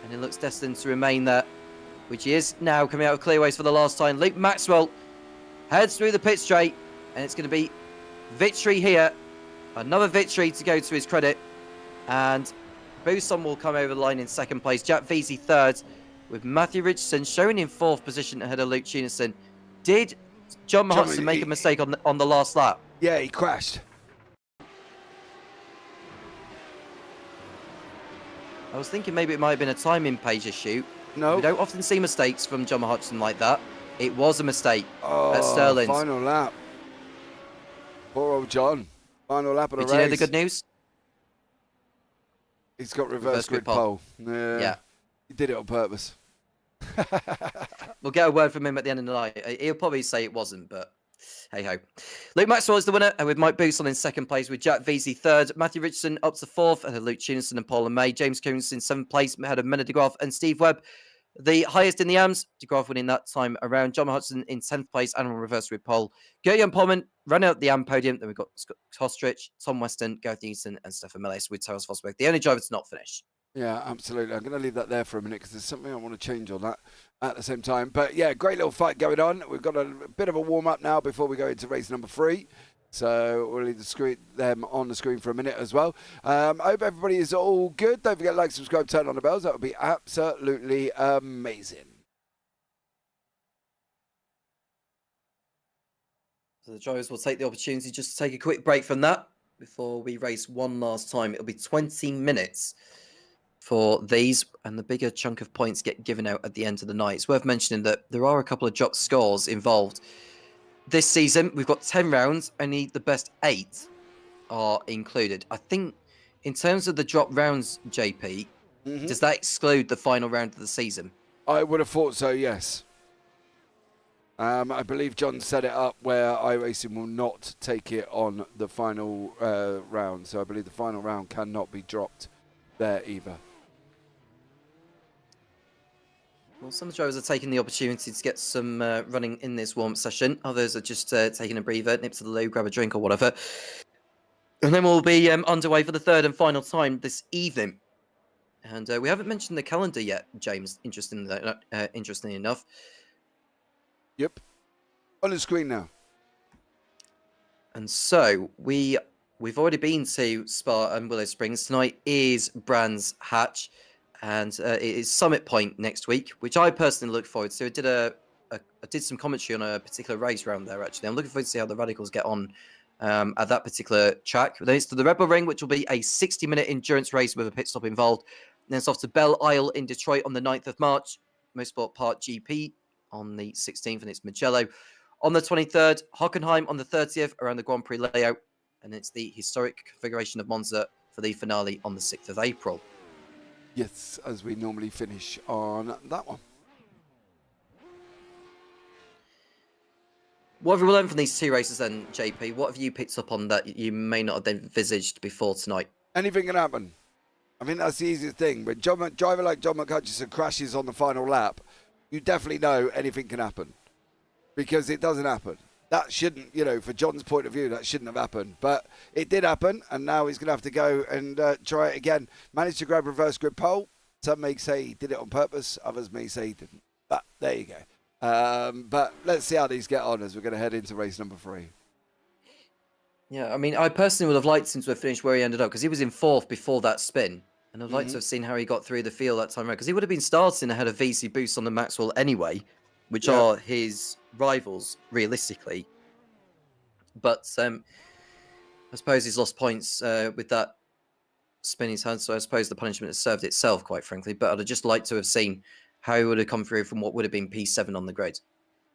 [SPEAKER 1] And it looks destined to remain there, which he is now, coming out of clearways for the last time. Luke Maxwell heads through the pit straight, and it's going to be victory here. Another victory to go to his credit. And Buson will come over the line in second place. Jack VZ third, with Matthew Richardson showing in fourth position ahead of Luke Tunison. Did John Hudson make a mistake on the last lap?
[SPEAKER 2] Yeah, he crashed.
[SPEAKER 1] I was thinking maybe it might have been a timing page issue.
[SPEAKER 2] No.
[SPEAKER 1] We don't often see mistakes from John Hudson like that. It was a mistake at Sterling's.
[SPEAKER 2] Final lap. Poor old John. Final lap of the race.
[SPEAKER 1] Did you know the good news?
[SPEAKER 2] He's got reverse grid pole.
[SPEAKER 1] Yeah.
[SPEAKER 2] He did it on purpose.
[SPEAKER 1] We'll get a word from him at the end of the night. He'll probably say it wasn't, but hey-ho. Luke Maxwell is the winner, and with Mike Buson in second place, with Jack VZ third, Matthew Richardson up to fourth, ahead of Luke Tunison and Paula May. James Coons in seventh place, ahead of Mena de Graaf and Steve Webb. The highest in the AMS, de Graaf winning that time around. John Hudson in 10th place and on reverse grid pole. Gerjan Polman ran out the AM podium. Then we've got Scott Kostrich, Tom Weston, Gareth Newton, and Stefan Millis with Taras Fosberg, the only driver to not finish.
[SPEAKER 2] Yeah, absolutely. I'm going to leave that there for a minute because there's something I want to change on that at the same time. But yeah, great little fight going on. We've got a bit of a warm up now before we go into race number 3. So we'll leave them on the screen for a minute as well. I hope everybody is all good. Don't forget to like, subscribe, turn on the bells. That would be absolutely amazing.
[SPEAKER 1] So the drivers will take the opportunity just to take a quick break from that before we race one last time. It'll be 20 minutes for these, and the bigger chunk of points get given out at the end of the night. It's worth mentioning that there are a couple of drop scores involved. This season, we've got 10 rounds, only the best 8 are included. I think in terms of the drop rounds, JP, does that exclude the final round of the season?
[SPEAKER 2] I would have thought so, yes. I believe John set it up where iRacing will not take it on the final round. So I believe the final round cannot be dropped there either.
[SPEAKER 1] Well, some drivers are taking the opportunity to get some running in this warm-up session. Others are just taking a breather, nip to the loo, grab a drink or whatever. And then we'll be underway for the third and final time this evening. And we haven't mentioned the calendar yet, James, interestingly enough.
[SPEAKER 2] Yep. On the screen now.
[SPEAKER 1] And so we've already been to Spa and Willow Springs. Tonight is Brands Hatch. And it is Summit Point next week, which I personally look forward to. I did some commentary on a particular race round there, actually. I'm looking forward to see how the Radicals get on at that particular track. Then it's to the Rebel Ring, which will be a 60-minute endurance race with a pit stop involved. And then it's off to Belle Isle in Detroit on the 9th of March, Motorsport Park GP on the 16th, and it's Mugello. On the 23rd, Hockenheim on the 30th around the Grand Prix layout. And it's the historic configuration of Monza for the finale on the 6th of April.
[SPEAKER 2] Yes, as we normally finish on that one.
[SPEAKER 1] What have we learned from these 2 races then, JP? What have you picked up on that you may not have envisaged before tonight?
[SPEAKER 2] Anything can happen. I mean, that's the easiest thing. When a driver like John McHutchison crashes on the final lap, you definitely know anything can happen. Because it doesn't happen. That shouldn't, for John's point of view, that shouldn't have happened. But it did happen, and now he's going to have to go and try it again. Managed to grab reverse grid pole. Some may say he did it on purpose. Others may say he didn't. But there you go. But let's see how these get on as we're going to head into race number 3.
[SPEAKER 1] Yeah, I mean, I personally would have liked him to have finished where he ended up, because he was in 4th before that spin. And I'd like to have seen how he got through the field that time around, because he would have been starting ahead of VC Boost on the Maxwell anyway, which are his rivals, realistically. But I suppose he's lost points with that spin he's had, so I suppose the punishment has served itself, quite frankly. But I'd have just liked to have seen how he would have come through from what would have been P7 on the grid.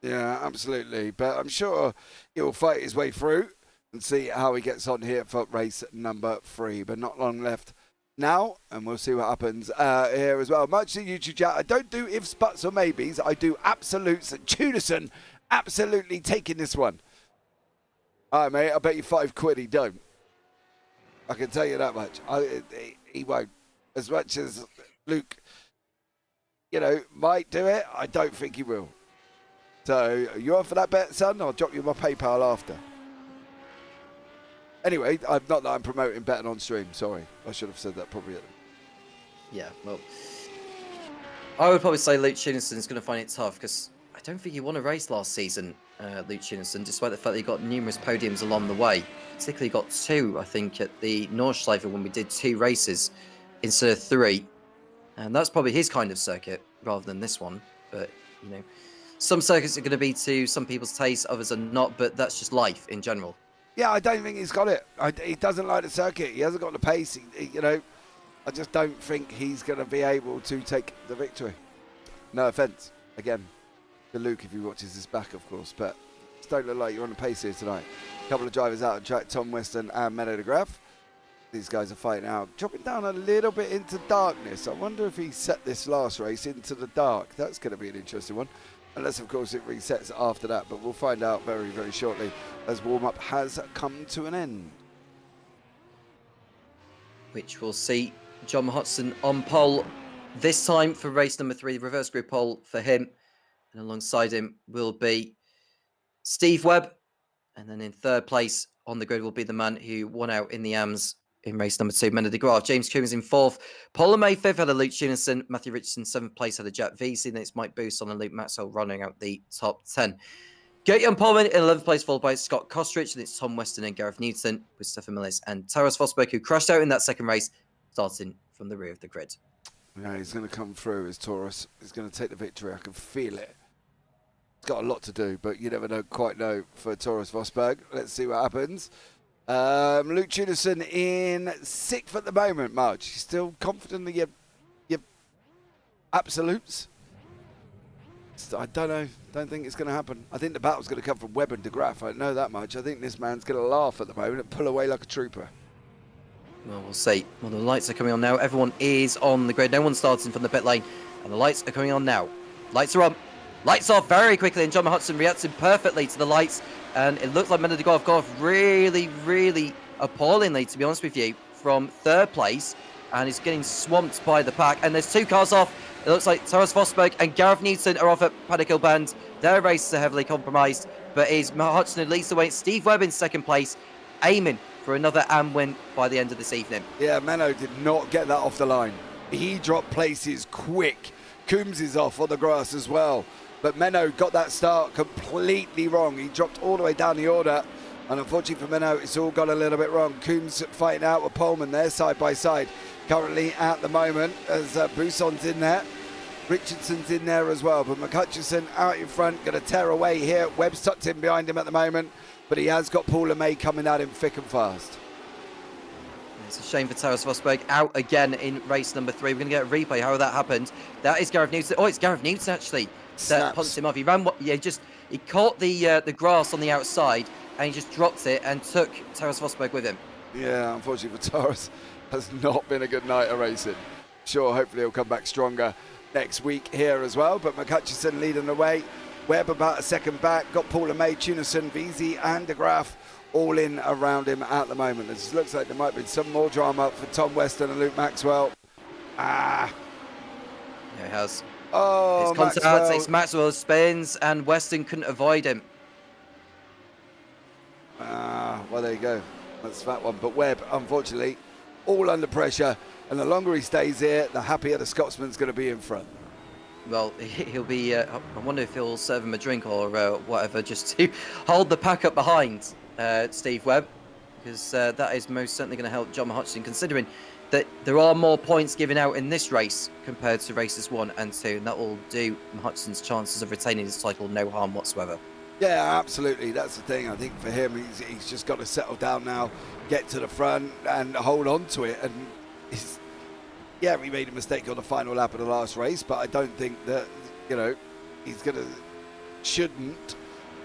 [SPEAKER 1] Yeah,
[SPEAKER 2] absolutely. But I'm sure he'll fight his way through and see how he gets on here for race number 3. But not long left now, and we'll see what happens here as well. Much to YouTube chat. I don't do ifs, buts, or maybes. I do absolutes. Junison absolutely taking this one. All right, mate. I bet you £5 he don't. I can tell you that much. He won't. As much as Luke, might do it, I don't think he will. So, you on for that bet, son? I'll drop you my PayPal after. Anyway, not that I'm promoting betting on stream. Sorry, I should have said that probably.
[SPEAKER 1] Yeah, well, I would probably say Luke Chinison is going to find it tough, because I don't think he won a race last season, Luke Chinison, despite the fact that he got numerous podiums along the way. Particularly got 2, I think, at the Nordschleife when we did 2 races instead of 3. And that's probably his kind of circuit rather than this one. But, some circuits are going to be to some people's taste, others are not, but that's just life in general.
[SPEAKER 2] Yeah, I don't think he's got it. He doesn't like the circuit. He hasn't got the pace. I just don't think he's going to be able to take the victory. No offence, again, to Luke if he watches this back, of course. But just don't look like you're on the pace here tonight. A couple of drivers out of track, Tom Weston and Meadow de Graaf. These guys are fighting out. Dropping down a little bit into darkness. I wonder if he set this last race into the dark. That's going to be an interesting one. Unless, of course, it resets after that. But we'll find out very, very shortly as warm-up has come to an end.
[SPEAKER 1] Which we'll see John Hudson on pole this time for race number 3, reverse grid pole for him. And alongside him will be Steve Webb. And then in 3rd place on the grid will be the man who won out in the AMS in race number 2. Men of the Graph. James Coombs in 4th. Polomay 5th had a Luke Junison. Matthew Richardson 7th place had a Jack Vesey. Then it's Mike Booston and Luke Maxwell running out the top 10. Gaetan Pullman in 11th place, followed by Scott Kostrich. And it's Tom Weston and Gareth Newton with Stefan Millis and Taras Fosberg, who crashed out in that second race, starting from the rear of the grid.
[SPEAKER 2] Yeah, he's going to come through as Taurus. He's going to take the victory. I can feel it. He's got a lot to do, but you never quite know for Taurus Fosberg. Let's see what happens. Luke Junison in 6th at the moment, Marge. You still confident in your absolutes? I don't know. Don't think it's going to happen. I think the battle's going to come from Webb and de Graaf. I know that much. I think this man's going to laugh at the moment and pull away like a trooper.
[SPEAKER 1] Well, we'll see. Well, the lights are coming on now. Everyone is on the grid. No one's starting from the pit lane. And the lights are coming on now. Lights are on. Lights off very quickly. And John Hudson reacting perfectly to the lights. And it looks like Men of the Graph got off really, really appallingly, to be honest with you, from 3rd place. And he's getting swamped by the pack. And there's 2 cars off. It looks like Taras Fosberg and Gareth Newton are off at Paddock Hill Bend. Their races are heavily compromised. But it's Matt Hudson and Lisa Wayne. Steve Webb in 2nd place, aiming for another AM win by the end of this evening.
[SPEAKER 2] Yeah, Menno did not get that off the line. He dropped places quick. Coombs is off on the grass as well. But Menno got that start completely wrong. He dropped all the way down the order. And unfortunately for Menno, it's all gone a little bit wrong. Coombs fighting out with Pullman there, side by side. Currently at the moment, as Bousson's in there. Richardson's in there as well. But McHutchison out in front, going to tear away here. Webb's tucked in behind him at the moment. But he has got Paul LeMay coming at him thick and fast.
[SPEAKER 1] It's a shame for Taras Fosberg out again in race number 3. We're going to get a replay how that happened. That is Gareth Newton. Oh, it's Gareth Newton actually that punched him off. He ran. Yeah, he caught the grass on the outside and he just dropped it and took Taras Fosberg with him.
[SPEAKER 2] Yeah, unfortunately for Taras, has not been a good night of racing. Sure, hopefully he'll come back stronger next week here as well. But McHutchison leading the way. Webb about a second back. Got Paul LeMay, Tunison, Vesey and de Graaf all in around him at the moment. It looks like there might be some more drama for Tom Weston and Luke Maxwell.
[SPEAKER 1] Yeah, he has.
[SPEAKER 2] Oh,
[SPEAKER 1] it's contact.
[SPEAKER 2] Maxwell.
[SPEAKER 1] It's Maxwell spins and Weston couldn't avoid him.
[SPEAKER 2] Well, there you go. That's that one. But Webb, unfortunately, all under pressure. And the longer he stays here, the happier the Scotsman's going to be in front.
[SPEAKER 1] Well, he'll be. I wonder if he'll serve him a drink or whatever, just to hold the pack up behind Steve Webb, because that is most certainly going to help John Hutchinson, considering that there are more points given out in this race compared to races 1 and 2, and that will do Hutchinson's chances of retaining his title no harm whatsoever.
[SPEAKER 2] Yeah, absolutely. That's the thing. I think for him, he's just got to settle down now, get to the front, and hold on to it. And yeah, he made a mistake on the final lap of the last race, but I don't think that, he's shouldn't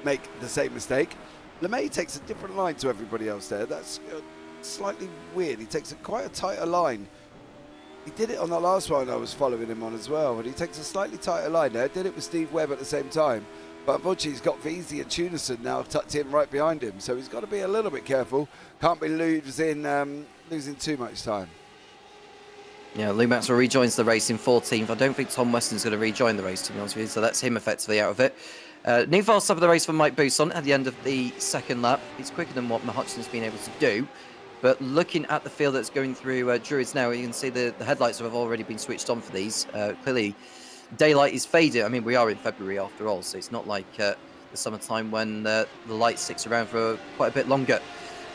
[SPEAKER 2] make the same mistake. LeMay takes a different line to everybody else there. That's slightly weird. He takes quite a tighter line. He did it on the last one I was following him on as well, but he takes a slightly tighter line there. Did it with Steve Webb at the same time. But unfortunately, he's got Vesey and Tunison now tucked in right behind him, so he's got to be a little bit careful. Can't be losing too much time.
[SPEAKER 1] Yeah, Luke Maxwell rejoins the race in 14th. I don't think Tom Weston's going to rejoin the race, to be honest with you, so that's him effectively out of it. New fast stop of the race for Mike Bousson at the end of the second lap. It's quicker than what Hutchinson's been able to do. But looking at the field that's going through Druids now, you can see the headlights have already been switched on for these. Clearly, daylight is fading. I mean, we are in February after all, so it's not like the summertime when the light sticks around for quite a bit longer.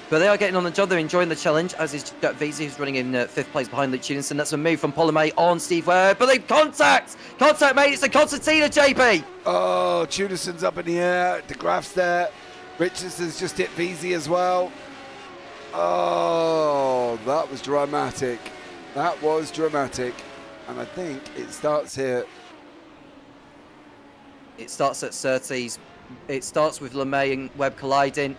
[SPEAKER 1] But they are getting on the job. They're enjoying the challenge, as is Jack Vesey, who's running in 5th place behind Luke Tunison. That's a move from Polomay on Steve Webb. But they contact, mate. It's a concertina, JP.
[SPEAKER 2] Oh, Tunison's up in the air. De Graaf's there. Richardson's just hit Vesey as well. Oh, that was dramatic. That was dramatic. And I think it starts here.
[SPEAKER 1] It starts at Surtees. It starts with LeMay and Webb colliding.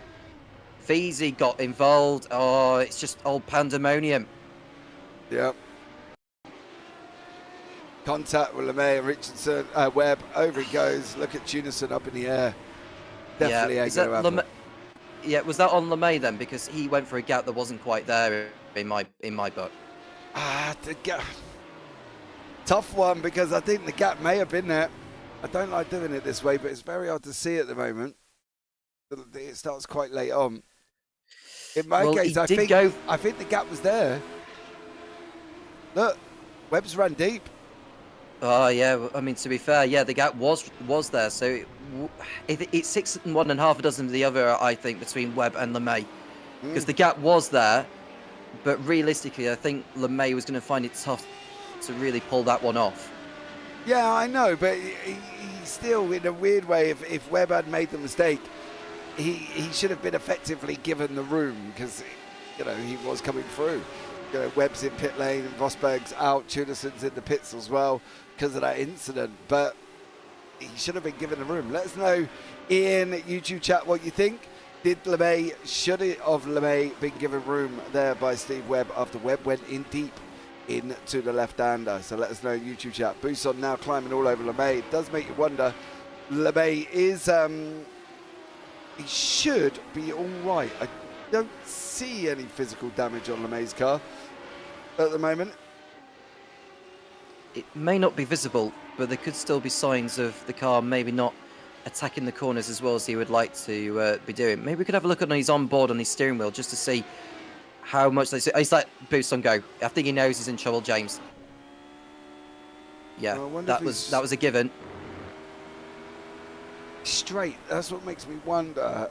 [SPEAKER 1] Vesey got involved. Oh, it's just old pandemonium.
[SPEAKER 2] Yep. Contact with LeMay and Richardson. Webb, over he goes. Look at Tunison up in the air. Definitely ain't going to happen.
[SPEAKER 1] Yeah, was that on LeMay then? Because he went for a gap that wasn't quite there in my book.
[SPEAKER 2] The gap. Tough one, because I think the gap may have been there. I don't like doing it this way, but it's very hard to see at the moment. It starts quite late on. In my
[SPEAKER 1] Well,
[SPEAKER 2] case,
[SPEAKER 1] he
[SPEAKER 2] I
[SPEAKER 1] did
[SPEAKER 2] think
[SPEAKER 1] go.
[SPEAKER 2] I think the gap was there. Look, Webb's ran deep.
[SPEAKER 1] Oh yeah, I mean to be fair, yeah, the gap was there. So it's 6 and 1.5 dozen of the other, I think, between Webb and LeMay, because the gap was there. But realistically, I think LeMay was going to find it tough to really pull that one off.
[SPEAKER 2] Yeah, I know, but he still, in a weird way, if Webb had made the mistake, he should have been effectively given the room, because, you know, he was coming through. You know, Webb's in pit lane, and Rosberg's out, Tunison's in the pits as well because of that incident. But he should have been given the room. Let us know in YouTube chat what you think. Should LeMay been given room there by Steve Webb after Webb went in deep into the left-hander? So let us know in YouTube chat. Buson now climbing all over LeMay. It does make you wonder. LeMay is, he should be all right. I don't see any physical damage on LeMay's car at the moment.
[SPEAKER 1] It may not be visible, but there could still be signs of the car maybe not attacking the corners as well as he would like to be doing. Maybe we could have a look at his onboard on his steering wheel just to see how much they say. He's like, boost on go. I think he knows he's in trouble, James. Yeah, that was a given.
[SPEAKER 2] Straight. That's what makes me wonder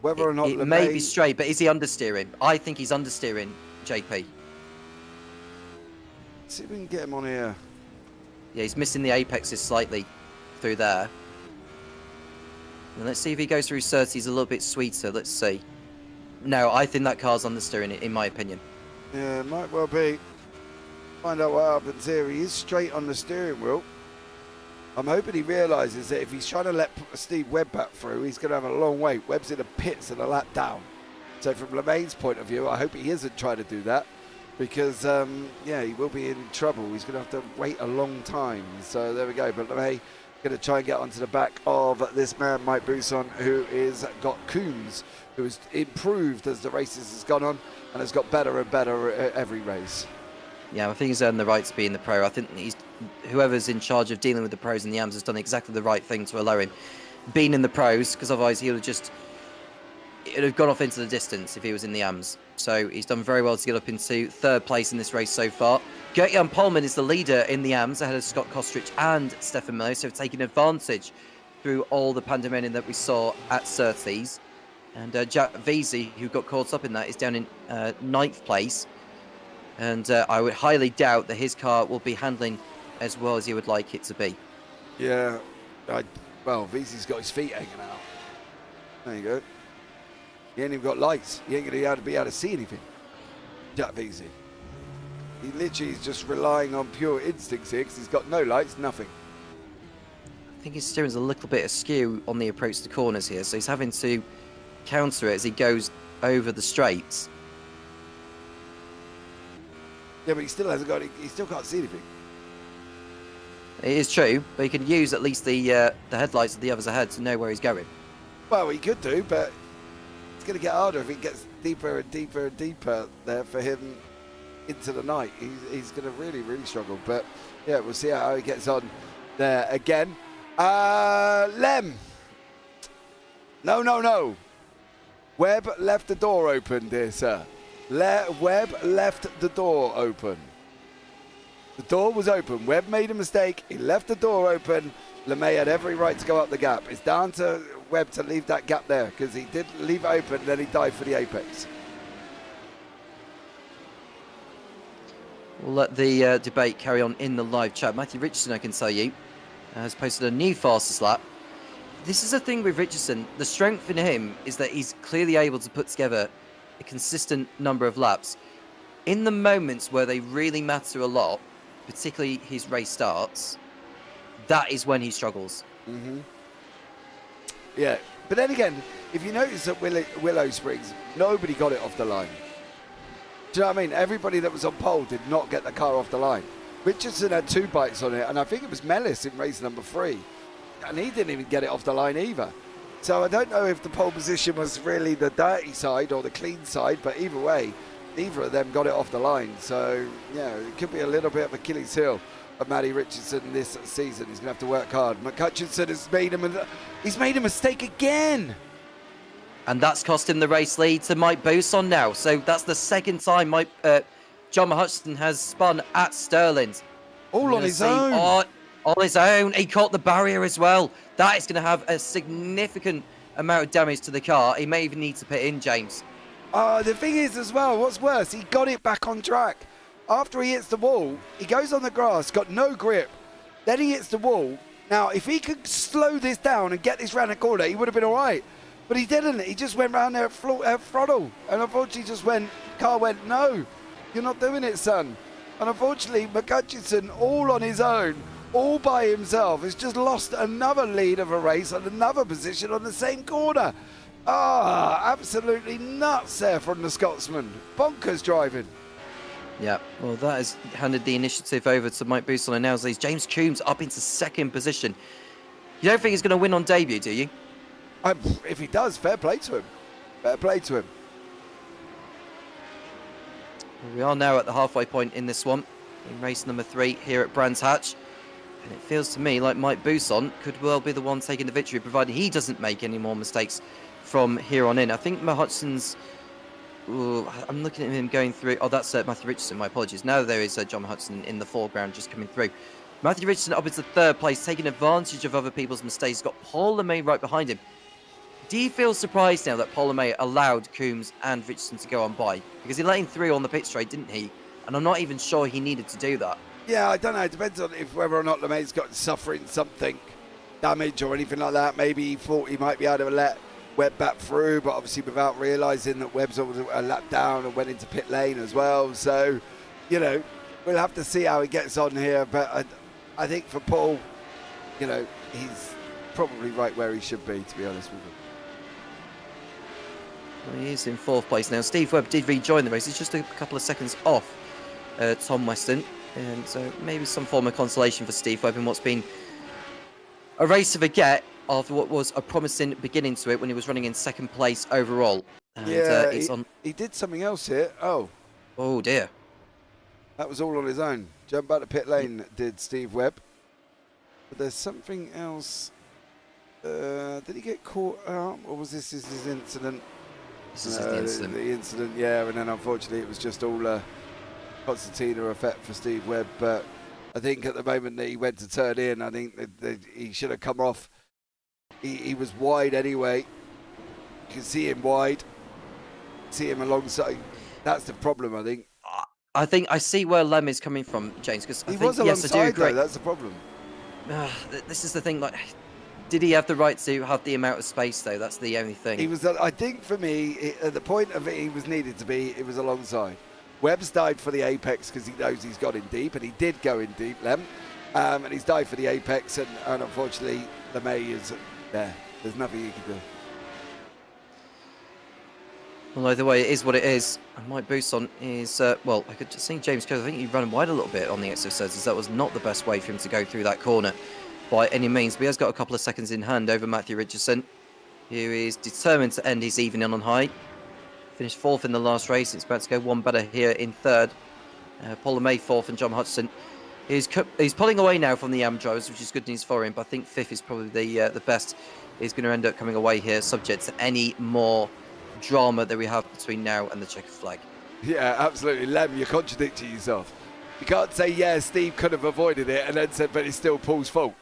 [SPEAKER 2] whether or not
[SPEAKER 1] it
[SPEAKER 2] LeMay
[SPEAKER 1] may be straight, but is he understeering? I think he's understeering, JP.
[SPEAKER 2] See if we can get him on here.
[SPEAKER 1] Yeah, he's missing the apexes slightly through there. And let's see if he goes through 30s a little bit sweeter. Let's see. No, I think that car's understeering, in my opinion.
[SPEAKER 2] Yeah, it might well be. Find out what happens here. He is straight on the steering wheel. I'm hoping he realises that if he's trying to let Steve Webb back through, he's going to have a long wait. Webb's in the pits and a lap down. So from LeMay's point of view, I hope he isn't trying to do that, because, yeah, he will be in trouble. He's going to have to wait a long time. So there we go. But LeMay going to try and get onto the back of this man, Mike Buson, who is got Coombs, who has improved as the races has gone on and has got better and better at every race.
[SPEAKER 1] Yeah, I think he's earned the right to be in the pro. I think whoever's in charge of dealing with the pros in the AMS has done exactly the right thing to allow him being in the pros, because otherwise he would have gone off into the distance if he was in the AMS. So he's done very well to get up into third place in this race so far. Gert-Jan Polman is the leader in the AMS ahead of Scott Kostrich and Stefan Miller, so taking advantage through all the pandemonium that we saw at Surtees. And Jack Veazey, who got caught up in that, is down in 9th place. And I would highly doubt that his car will be handling as well as he would like it to be.
[SPEAKER 2] Yeah, well, Veazey's got his feet hanging out. There you go. He ain't even got lights. He ain't going to be able to see anything. Jack Veazey. He literally is just relying on pure instincts here, because he's got no lights, nothing.
[SPEAKER 1] I think his steering's a little bit askew on the approach to corners here, so he's having to counter it as he goes over the straights.
[SPEAKER 2] Yeah, but he still hasn't got. He still can't see anything.
[SPEAKER 1] It is true, but he can use at least the headlights of the others ahead to know where he's going.
[SPEAKER 2] Well, he could do, but it's going to get harder if it gets deeper and deeper and deeper there for him into the night. He's going to really, really struggle. But yeah, we'll see how he gets on there again. Lem. No. Webb left the door open, dear sir. Webb left the door open. The door was open. Webb made a mistake. He left the door open. LeMay had every right to go up the gap. It's down to Webb to leave that gap there, because he did leave it open and then he dived for the apex.
[SPEAKER 1] We'll let the debate carry on in the live chat. Matthew Richardson, I can tell you, has posted a new fastest lap. This is the thing with Richardson. The strength in him is that he's clearly able to put together a consistent number of laps. In the moments where they really matter a lot, particularly his race starts, that is when he struggles.
[SPEAKER 2] Mm-hmm. Yeah, but then again, if you notice at Willow Springs, nobody got it off the line. Do you know what I mean? Everybody that was on pole did not get the car off the line. Richardson had 2 bites on it, and I think it was Mellis in race number 3. And he didn't even get it off the line either. So I don't know if the pole position was really the dirty side or the clean side, but either way, neither of them got it off the line. So, yeah, it could be a little bit of Achilles heel of Matty Richardson this season. He's going to have to work hard. McCutcheon has made a mistake again.
[SPEAKER 1] And that's cost him the race lead to Mike Bousson now. So that's the second time John Hutchinson has spun at Sterling's.
[SPEAKER 2] All on his own.
[SPEAKER 1] On his own. He caught the barrier as well. That is going to have a significant amount of damage to the car. He may even need to pit in, James.
[SPEAKER 2] The thing is as well, what's worse, he got it back on track. After he hits the wall, he goes on the grass, got no grip. Then he hits the wall. Now, if he could slow this down and get this round the corner, he would have been all right. But he didn't. He just went round there at throttle. And unfortunately car went, no, you're not doing it, son. And unfortunately, McHutchison, all on his own, all by himself, has just lost another lead of a race and another position on the same corner. Absolutely nuts there from the Scotsman. Bonkers driving.
[SPEAKER 1] Yeah, well, that has handed the initiative over to Mike Bousson, and now leads James Coombs up into second position. You don't think he's going to win on debut, do you?
[SPEAKER 2] If he does, fair play to him. Fair play to him.
[SPEAKER 1] We are now at the halfway point in this one, in race number 3 here at Brands Hatch. And it feels to me like Mike Bousson could well be the one taking the victory, provided he doesn't make any more mistakes from here on in. I think Hutchinson's... I'm looking at him going through... Oh, that's Matthew Richardson, my apologies. Now there is John Hutchinson in the foreground just coming through. Matthew Richardson up into third place, taking advantage of other people's mistakes. Got Paul LeMay right behind him. Do you feel surprised now that Paul LeMay allowed Coombs and Richardson to go on by? Because he let him through on the pit straight, didn't he? And I'm not even sure he needed to do that.
[SPEAKER 2] Yeah, I don't know. It depends on whether or not LeMay's got suffering something, damage or anything like that. Maybe he thought he might be able to let Webb back through, but obviously without realising that Webb's a lap down and went into pit lane as well. So, you know, we'll have to see how he gets on here. But I think for Paul, you know, he's probably right where he should be, to be honest with you.
[SPEAKER 1] Well, he is in fourth place now. Steve Webb did rejoin the race. He's just a couple of seconds off Tom Weston. And so maybe some form of consolation for Steve Webb in what's been a race to forget after what was a promising beginning to it when he was running in second place overall. And,
[SPEAKER 2] he did something else here. Oh
[SPEAKER 1] dear.
[SPEAKER 2] That was all on his own. Jump out of pit lane did Steve Webb. But there's something else. Did he get caught out, or was this his incident?
[SPEAKER 1] This is the incident.
[SPEAKER 2] The incident, yeah, and then unfortunately it was just all Constantina effect for Steve Webb. But I think at the moment that he went to turn in, I think that he should have come off. He was wide anyway. You can see him wide. See him alongside. That's the problem, I think.
[SPEAKER 1] I think I see where Lem is coming from, James. Because
[SPEAKER 2] he was alongside, though. That's the problem.
[SPEAKER 1] This is the thing. Like, did he have the right to have the amount of space, though? That's the only thing.
[SPEAKER 2] He was. I think for me, at the point of it, he was needed to be. It was alongside. Webb's died for the apex because he knows he's got in deep, and he did go in deep, Lem. And he's died for the apex, and unfortunately, LeMay is there. There's nothing he can do.
[SPEAKER 1] Well, either way, it is what it is. And Mike Bousson is, well, I could just see James Coates. I think he ran wide a little bit on the exercises. That was not the best way for him to go through that corner by any means. But he has got a couple of seconds in hand over Matthew Richardson, who is determined to end his evening on high. Finished fourth in the last race. It's about to go one better here in third. Paul LeMay fourth and John Hutchinson. He's pulling away now from the AM drivers, which is good news for him. But I think fifth is probably the best. He's going to end up coming away here, subject to any more drama that we have between now and the checkered flag. Yeah,
[SPEAKER 2] absolutely. Lem, you're contradicting yourself. You can't say, yeah, Steve could have avoided it and then said, but it's still Paul's fault.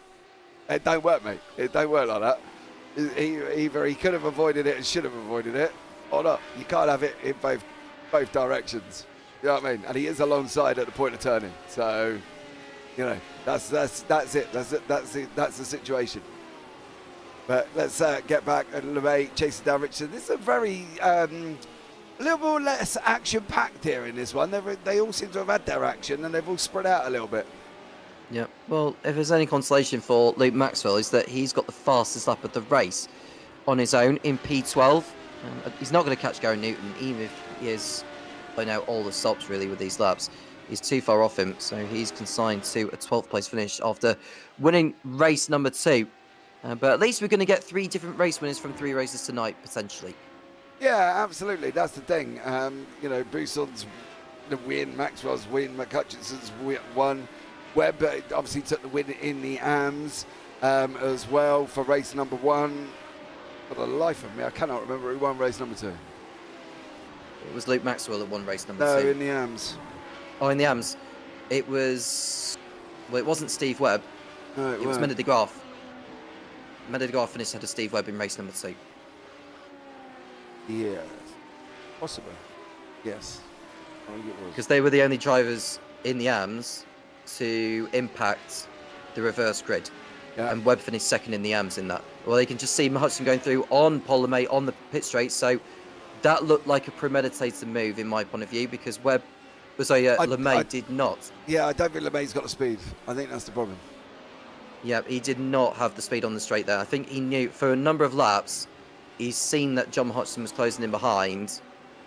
[SPEAKER 2] It don't work, mate. It don't work like that. Either he could have avoided it and should have avoided it, or not. You can't have it in both directions. You know what I mean? And he is alongside at the point of turning. So, you know, that's it. That's the situation. But let's get back and LeMay chasing down Richardson. This is a very a little more less action-packed here in this one. They all seem to have had their action and they've all spread out a little bit.
[SPEAKER 1] Yeah, well, if there's any consolation for Luke Maxwell, is that he's got the fastest lap of the race on his own in P12. He's not going to catch Gary Newton, even if he is by now all the stops really with these laps. He's too far off him, so he's consigned to a 12th place finish after winning race number 2. But at least we're going to get 3 different race winners from 3 races tonight, potentially.
[SPEAKER 2] Yeah, absolutely. That's the thing. You know, Bousson's the win, Maxwell's win, McHutchinson's won. Webb obviously took the win in the AMS as well for race number 1. For the life of me, I cannot remember who won race number 2.
[SPEAKER 1] It was Luke Maxwell that won race number
[SPEAKER 2] No,
[SPEAKER 1] 2.
[SPEAKER 2] in the AMS.
[SPEAKER 1] Oh, in the AMS. It was... Well, it wasn't Steve Webb.
[SPEAKER 2] No,
[SPEAKER 1] It was Mender de Graaf. Mender de Graaf finished ahead of Steve Webb in race number 2.
[SPEAKER 2] Yes. Possible. Yes. I think it was.
[SPEAKER 1] Because they were the only drivers in the AMS to impact the reverse grid.
[SPEAKER 2] Yeah.
[SPEAKER 1] And Webb finished second in the AMS in that. Well, you can just see Hudson going through on Polymer on the pit straight. So that looked like a premeditated move in my point of view, because Webb was LeMay did not.
[SPEAKER 2] Yeah, I don't think LeMay's got the speed. I think that's the problem.
[SPEAKER 1] Yeah, he did not have the speed on the straight there. I think he knew for a number of laps, he's seen that John Hodgson was closing in behind,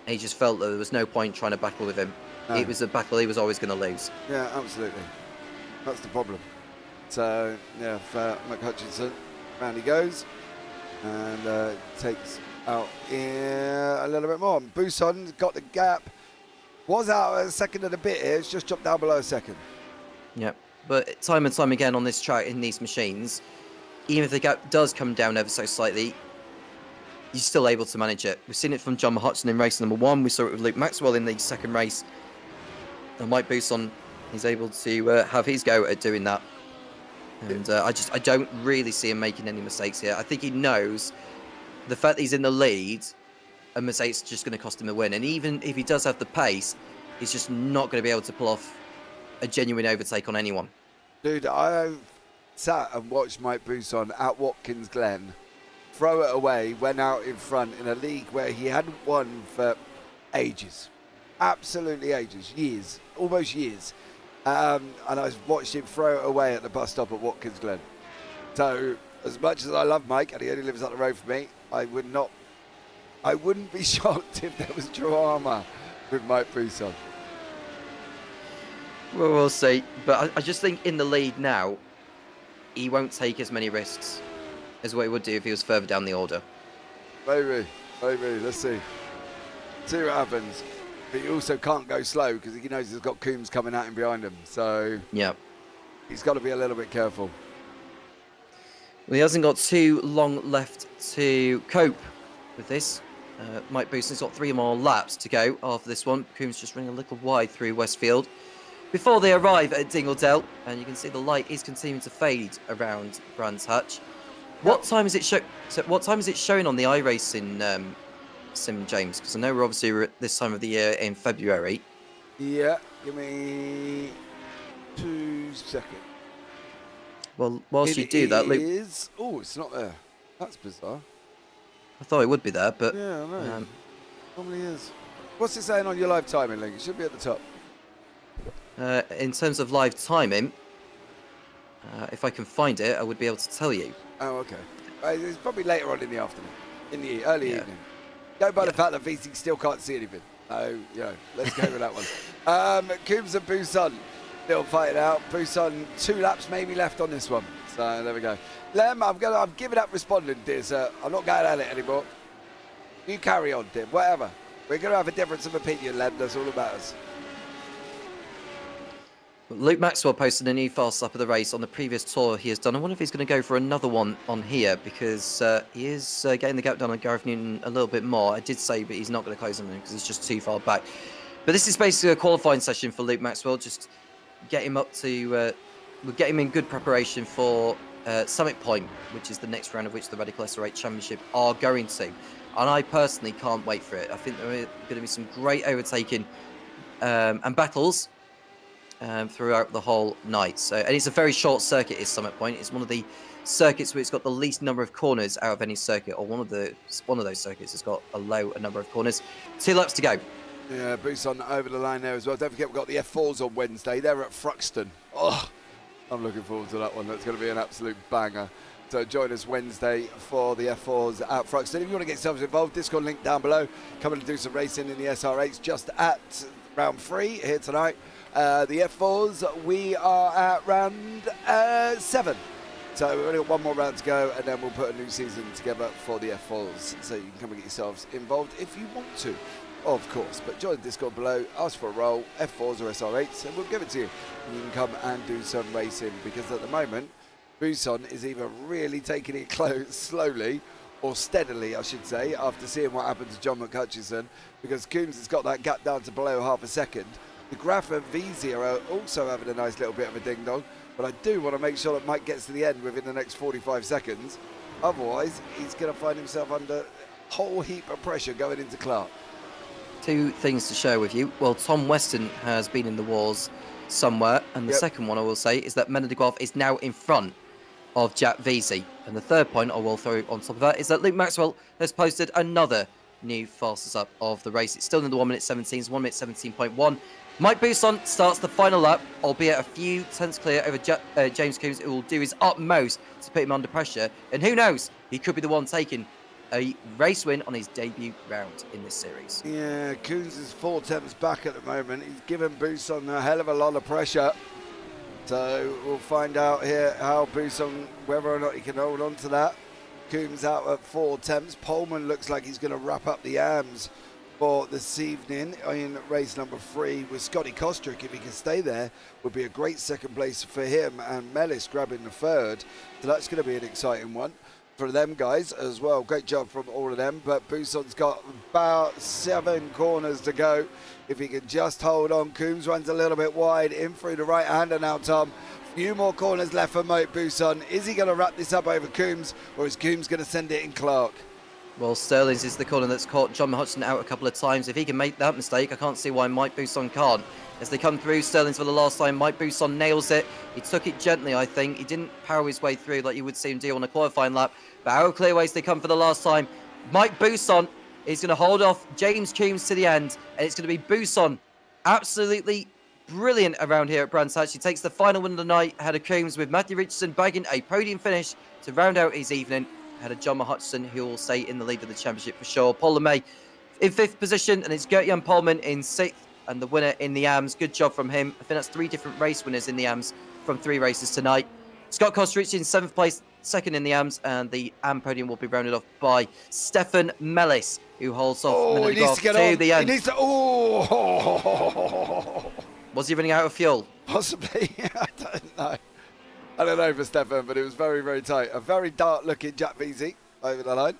[SPEAKER 1] and he just felt that there was no point trying to battle with him.
[SPEAKER 2] No.
[SPEAKER 1] It was a battle he was always going to lose.
[SPEAKER 2] Yeah, absolutely. That's the problem. So, yeah, for McHutchinson, round he goes, and takes out a little bit more. Busson's got the gap. Was out a second and a bit here. It's just dropped down below a second.
[SPEAKER 1] Yeah, but time and time again on this track, in these machines, even if the gap does come down ever so slightly, you're still able to manage it. We've seen it from John Hodgson in race number 1. We saw it with Luke Maxwell in the second race. And Mike Busson is able to have his go at doing that. And I don't really see him making any mistakes here. I think he knows the fact that he's in the lead, a mistake's just going to cost him a win. And even if he does have the pace, he's just not going to be able to pull off a genuine overtake on anyone.
[SPEAKER 2] Dude, I sat and watched Mike Busson at Watkins Glen throw it away, went out in front in a league where he hadn't won for ages. Absolutely ages. Years. Almost years. And I watched him throw it away at the bus stop at Watkins Glen. So, as much as I love Mike, and he only lives up the road from me, I wouldn't be shocked if there was drama with Mike Busson.
[SPEAKER 1] Well, we'll see. But I just think in the lead now, he won't take as many risks as what he would do if he was further down the order.
[SPEAKER 2] Maybe. Let's see. See what happens. But he also can't go slow because he knows he's got Coombs coming at him behind him. So
[SPEAKER 1] yeah,
[SPEAKER 2] he's got to be a little bit careful.
[SPEAKER 1] Well, he hasn't got too long left to cope with this. Mike Booson's got 3 more laps to go after this one. Coombs just running a little wide through Westfield before they arrive at Dingledale, and you can see the light is continuing to fade around Brands Hatch. What time is it showing on the iRacing sim, James? Because I know we're obviously at this time of the year in February.
[SPEAKER 2] Yeah, give me 2 seconds.
[SPEAKER 1] Well, whilst you do that, Luke...
[SPEAKER 2] Oh, it's not there. That's bizarre.
[SPEAKER 1] I thought it would be there, but...
[SPEAKER 2] Yeah, I know. Normally is. What's it saying on your live timing link? It should be at the top.
[SPEAKER 1] In terms of live timing, if I can find it, I would be able to tell you.
[SPEAKER 2] Oh, okay. It's probably later on in the afternoon, in the early evening. Go by the fact that VC still can't see anything. So, let's go with that one. Coombs and Busson still fighting out. Busson, 2 laps maybe left on this one. So there we go. Lem, I'm giving up responding, dear sir. I'm not going at it anymore. You carry on, Tim. Whatever. We're going to have a difference of opinion, Lem. That's all that matters.
[SPEAKER 1] Luke Maxwell posted a new fast lap of the race on the previous tour he has done. I wonder if he's going to go for another one on here, because he is getting the gap down on Gareth Newton a little bit more. I did say, but he's not going to close on him because he's just too far back. But this is basically a qualifying session for Luke Maxwell. Just get him up to... we'll get him in good preparation for Summit Point, which is the next round of which the Radical SR8 Championship are going to. And I personally can't wait for it. I think there are going to be some great overtaking and battles throughout the whole night. So, and it's a very short circuit, is Summit Point. It's one of the circuits where it's got the least number of corners out of any circuit, or one of those circuits has got a low number of corners. 2 laps to go.
[SPEAKER 2] Yeah, Busson over the line there as well. Don't forget we've got the F4s on Wednesday. They're at Fruxton. Oh, I'm looking forward to that one. That's going to be an absolute banger. So join us Wednesday for the F4s at Fruxton. If you want to get yourselves involved, Discord link down below. Come and do some racing in the SR8s just at round 3 here tonight. The F4s, we are at round 7. So we've only got 1 more round to go, and then we'll put a new season together for the F4s. So you can come and get yourselves involved if you want to, of course. But join the Discord below, ask for a roll, F4s or SR8s, and we'll give it to you. And you can come and do some racing, because at the moment, Busson is either really taking it slowly, or steadily, I should say, after seeing what happened to John McHutchison, because Coombs has got that gap down to below half a second. De Graaf and Vizier are also having a nice little bit of a ding-dong, but I do want to make sure that Mike gets to the end within the next 45 seconds. Otherwise, he's going to find himself under a whole heap of pressure going into Clark.
[SPEAKER 1] Two things to share with you. Well, Tom Weston has been in the wars somewhere, and the second one I will say is that Mena de Graaf is now in front of Jack Veazey. And the third point I will throw on top of that is that Luke Maxwell has posted another new fastest up of the race. It's still in the 1 minute 17, it's 1 minute 17.1. Mike Buisson starts the final lap, albeit a few tenths clear over James Coombs, who will do his utmost to put him under pressure. And who knows, he could be the one taking a race win on his debut round in this series.
[SPEAKER 2] Yeah, Coombs is 4 tenths back at the moment. He's given Buisson a hell of a lot of pressure. So we'll find out here how Buisson, whether or not he can hold on to that. Coombs out at 4 tenths. Pullman looks like he's going to wrap up the AMs for this evening in race number 3 with Scotty Kostrick. If he can stay there, would be a great second place for him, and Mellis grabbing the 3rd. So that's going to be an exciting one for them guys as well. Great job from all of them, but Buisson's got about 7 corners to go. If he can just hold on, Coombs runs a little bit wide in through the right hander now, Tom. Few more corners left for Mike Buisson. Is he going to wrap this up over Coombs, or is Coombs going to send it in Clark?
[SPEAKER 1] Well, Sterling's is the corner that's caught John Hudson out a couple of times. If he can make that mistake, I can't see why Mike Buisson can't. As they come through, Sterling's for the last time. Mike Buisson nails it. He took it gently, I think. He didn't power his way through like you would see him do on a qualifying lap. But out of clearways, they come for the last time. Mike Buisson is going to hold off James Coombs to the end. And it's going to be Buisson. Absolutely brilliant around here at Brands Hatch. He takes the final win of the night ahead of Coombs, with Matthew Richardson bagging a podium finish to round out his evening ahead of John Hutchison, who will stay in the lead of the championship for sure. Paul LeMay in 5th position, and it's Gert-Jan Polman in 6th, and the winner in the AMs. Good job from him. I think that's 3 different race winners in the AMs from 3 races tonight. Scott Kostrich in 7th place, 2nd in the AMs, and the AM podium will be rounded off by Stefan Mellis, who holds off Mena de Graaf to the end.
[SPEAKER 2] He needs to... Oh!
[SPEAKER 1] Was he running out of fuel?
[SPEAKER 2] Possibly. I don't know. I don't know for Stefan, but it was very, very tight. A very dark-looking Jack Veazey over the line.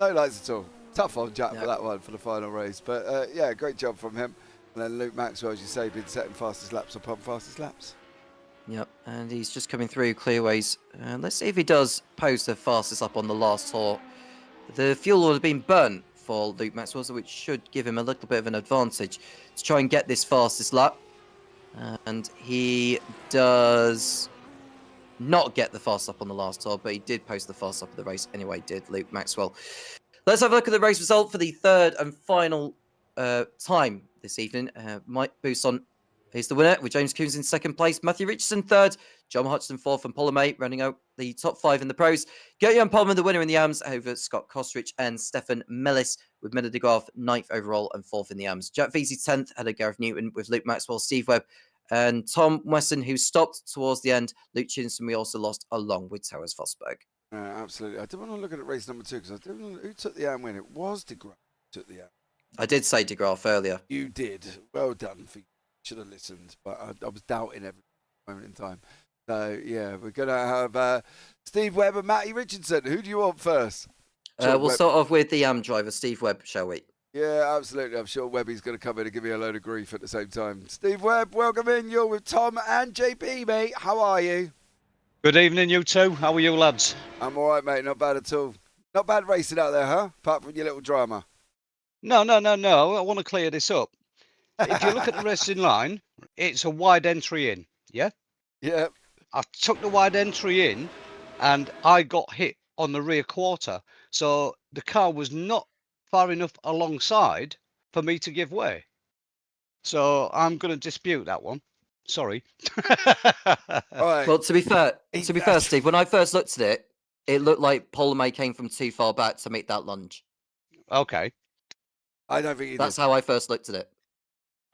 [SPEAKER 2] No lights at all. Tough on Jack for that one, for the final race. But, yeah, great job from him. And then Luke Maxwell, as you say, been setting fastest laps upon fastest laps.
[SPEAKER 1] Yep, and he's just coming through clearways. Let's see if he does post the fastest up on the last tour. The fuel would have been burnt for Luke Maxwell, which should give him a little bit of an advantage to try and get this fastest lap. And he does not get the fast up on the last tour, but he did post the fast up of the race anyway, did Luke Maxwell. Let's have a look at the race result for the 3rd and final time this evening. Mike Buisson is the winner, with James Coombs in 2nd place, Matthew Richardson 3rd, John Hutchison 4th, and Paul LeMay rounding out the top 5 in the pros. Gert-Jan Polman, the winner in the AMs, over Scott Kostrich and Stefan Mellis, with Mena de Graaf 9th overall and 4th in the AMs. Jack Veazey 10th, ahead of Gareth Newton, with Luke Maxwell, Steve Webb, and Tom Weston, who stopped towards the end. Luke Chinson, we also lost, along with Towers Fosberg.
[SPEAKER 2] Absolutely. I did want to look at race number 2, because I didn't know who took the AM win. It was de Graaf who took the AM.
[SPEAKER 1] I did say de Graaf earlier.
[SPEAKER 2] You did. Well done. Should have listened, but I was doubting every moment in time. So, yeah, we're going to have Steve Webb and Matty Richardson. Who do you want first?
[SPEAKER 1] We'll start off with the AM driver, Steve Webb, shall we?
[SPEAKER 2] Yeah, absolutely. I'm sure Webby's going to come in and give me a load of grief at the same time. Steve Webb, welcome in. You're with Tom and JP, mate. How are you?
[SPEAKER 3] Good evening, you two. How are you, lads?
[SPEAKER 2] I'm all right, mate. Not bad at all. Not bad racing out there, huh? Apart from your little drama.
[SPEAKER 3] No. I want to clear this up. If you look at the racing line, it's a wide entry in, yeah?
[SPEAKER 2] Yeah.
[SPEAKER 3] I took the wide entry in and I got hit on the rear quarter. So the car was not far enough alongside for me to give way. So I'm going to dispute that one. Sorry.
[SPEAKER 2] All right.
[SPEAKER 1] Well, to be fair, Steve, when I first looked at it, it looked like Paul LeMay came from too far back to make that lunge.
[SPEAKER 3] Okay.
[SPEAKER 2] I don't think he
[SPEAKER 1] That's
[SPEAKER 2] did.
[SPEAKER 1] how I first looked at it.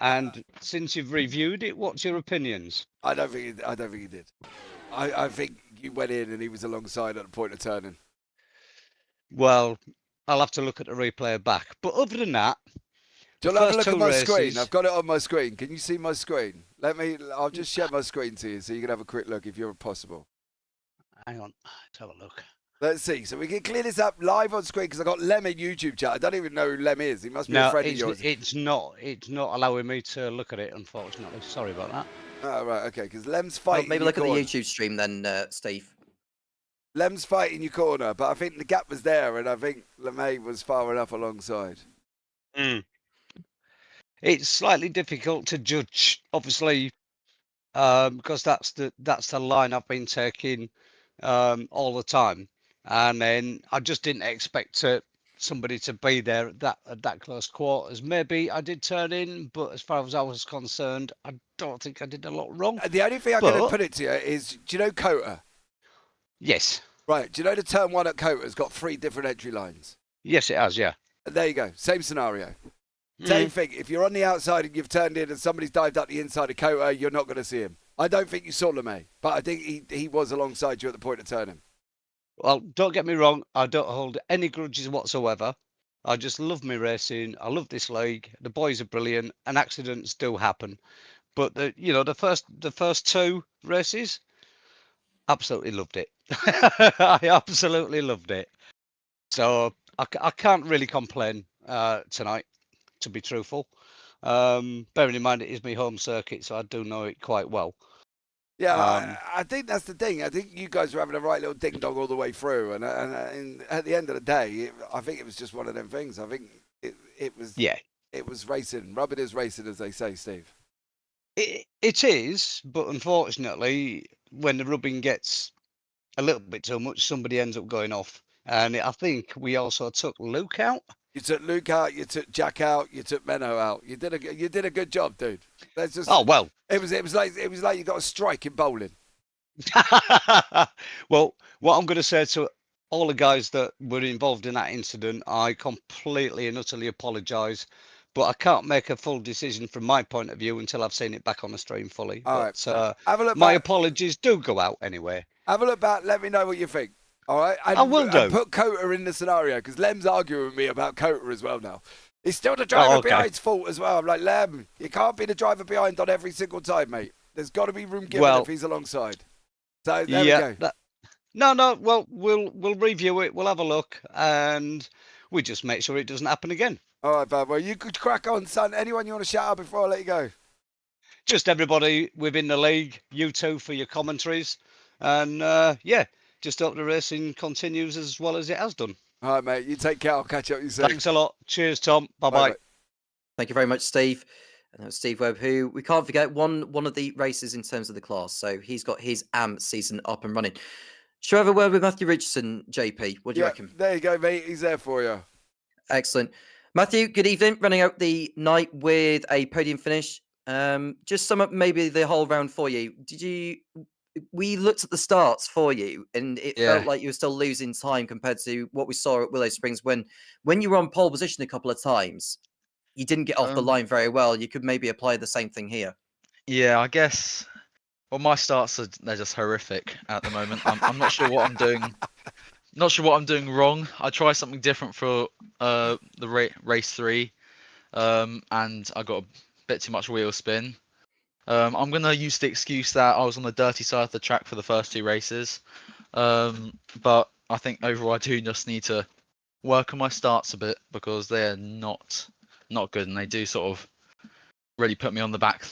[SPEAKER 3] And since you've reviewed it, what's your opinions?
[SPEAKER 2] I don't think he did. I think you went in and he was alongside at the point of turning.
[SPEAKER 3] Well, I'll have to look at the replay back. But other than that,
[SPEAKER 2] Do you want to have a look at my screen? I've got it on my screen. Can you see my screen? I'll just share my screen to you so you can have a quick look if you're possible.
[SPEAKER 3] Hang on, let's have a look.
[SPEAKER 2] Let's see. So we can clear this up live on screen because I got Lem in YouTube chat. I don't even know who Lem is. He must be a
[SPEAKER 3] No,
[SPEAKER 2] friend of yours.
[SPEAKER 3] it's not allowing me to look at it, unfortunately. Sorry about that.
[SPEAKER 2] Oh, right, okay. Because Lem's
[SPEAKER 1] Well,
[SPEAKER 2] fighting.
[SPEAKER 1] maybe
[SPEAKER 2] your
[SPEAKER 1] look at the
[SPEAKER 2] corner.
[SPEAKER 1] YouTube stream then, Steve.
[SPEAKER 2] Lem's fighting your corner, but I think the gap was there, and I think LeMay was far enough alongside.
[SPEAKER 3] It's slightly difficult to judge, obviously, because that's the line I've been taking all the time, and then I just didn't expect somebody to be there at that close quarters. Maybe I did turn in, but as far as I was concerned, I don't think I did a lot wrong.
[SPEAKER 2] The only thing I'm going to put it to you is, do you know Kota?
[SPEAKER 3] Yes.
[SPEAKER 2] Right. Do you know the turn one at Kota's got 3 different entry lines?
[SPEAKER 3] Yes, it has. Yeah.
[SPEAKER 2] There you go. Same scenario. Same thing. If you're on the outside and you've turned in and somebody's dived up the inside of Kota, you're not going to see him. I don't think you saw LeMay, but I think he was alongside you at the point of turning.
[SPEAKER 3] Well, don't get me wrong. I don't hold any grudges whatsoever. I just love me racing. I love this league. The boys are brilliant, and accidents do happen. But the first 2 races, absolutely loved it. I absolutely loved it. So I can't really complain tonight, to be truthful. Bearing in mind it is my home circuit, so I do know it quite well.
[SPEAKER 2] Yeah, I think that's the thing. I think you guys were having a right little ding dong all the way through, and at the end of the day, I think it was just one of them things. I think it was.
[SPEAKER 3] Yeah.
[SPEAKER 2] It was racing. Rubbing is racing, as they say, Steve.
[SPEAKER 3] It is, but unfortunately, when the rubbing gets a little bit too much, somebody ends up going off. And I think we also took Luke out.
[SPEAKER 2] You took Luke out. You took Jack out. You took Menno out. You did a good job, dude. Let's just.
[SPEAKER 3] Oh well.
[SPEAKER 2] It was like you got a strike in bowling.
[SPEAKER 3] Well, what I'm going to say to all the guys that were involved in that incident, I completely and utterly apologise, but I can't make a full decision from my point of view until I've seen it back on the stream fully.
[SPEAKER 2] All
[SPEAKER 3] but
[SPEAKER 2] right. Have a look
[SPEAKER 3] my
[SPEAKER 2] back.
[SPEAKER 3] apologies do go out anyway.
[SPEAKER 2] Have a look back. Let me know what you think. All right. And,
[SPEAKER 3] I will do.
[SPEAKER 2] And put Kota in the scenario because Lem's arguing with me about Kota as well now. It's still the driver behind's fault as well. I'm like, Lem, you can't be the driver behind on every single time, mate. There's got to be room given if he's alongside. So there we go.
[SPEAKER 3] No. Well, we'll review it. We'll have a look, and we just make sure it doesn't happen again.
[SPEAKER 2] All right, bad boy. You could crack on, son. Anyone you want to shout out before I let you go?
[SPEAKER 3] Just everybody within the league. You two for your commentaries, and just hope the racing continues as well as it has done.
[SPEAKER 2] All right, mate. You take care. I'll catch up with you soon.
[SPEAKER 3] Thanks a lot. Cheers, Tom. Bye-bye.
[SPEAKER 1] Thank you very much, Steve. And that was Steve Webb, who we can't forget won one of the races in terms of the class. So he's got his AM season up and running. Shall I have a word with Matthew Richardson, JP? What do you reckon?
[SPEAKER 2] There you go, mate. He's there for you. Excellent.
[SPEAKER 1] Matthew, good evening. Running out the night with a podium finish. Just sum up maybe the whole round for you. We looked at the starts for you, and it felt like you were still losing time compared to what we saw at Willow Springs when you were on pole position a couple of times. You didn't get off the line very well. You could maybe apply the same thing here.
[SPEAKER 4] Yeah, I guess. Well, my starts they're just horrific at the moment. I'm not sure what I'm doing. Not sure what I'm doing wrong. I tried something different for the race 3, and I got a bit too much wheel spin. I'm gonna use the excuse that I was on the dirty side of the track for the first 2 races, but I think overall I do just need to work on my starts a bit because they're not good, and they do sort of really put me on the back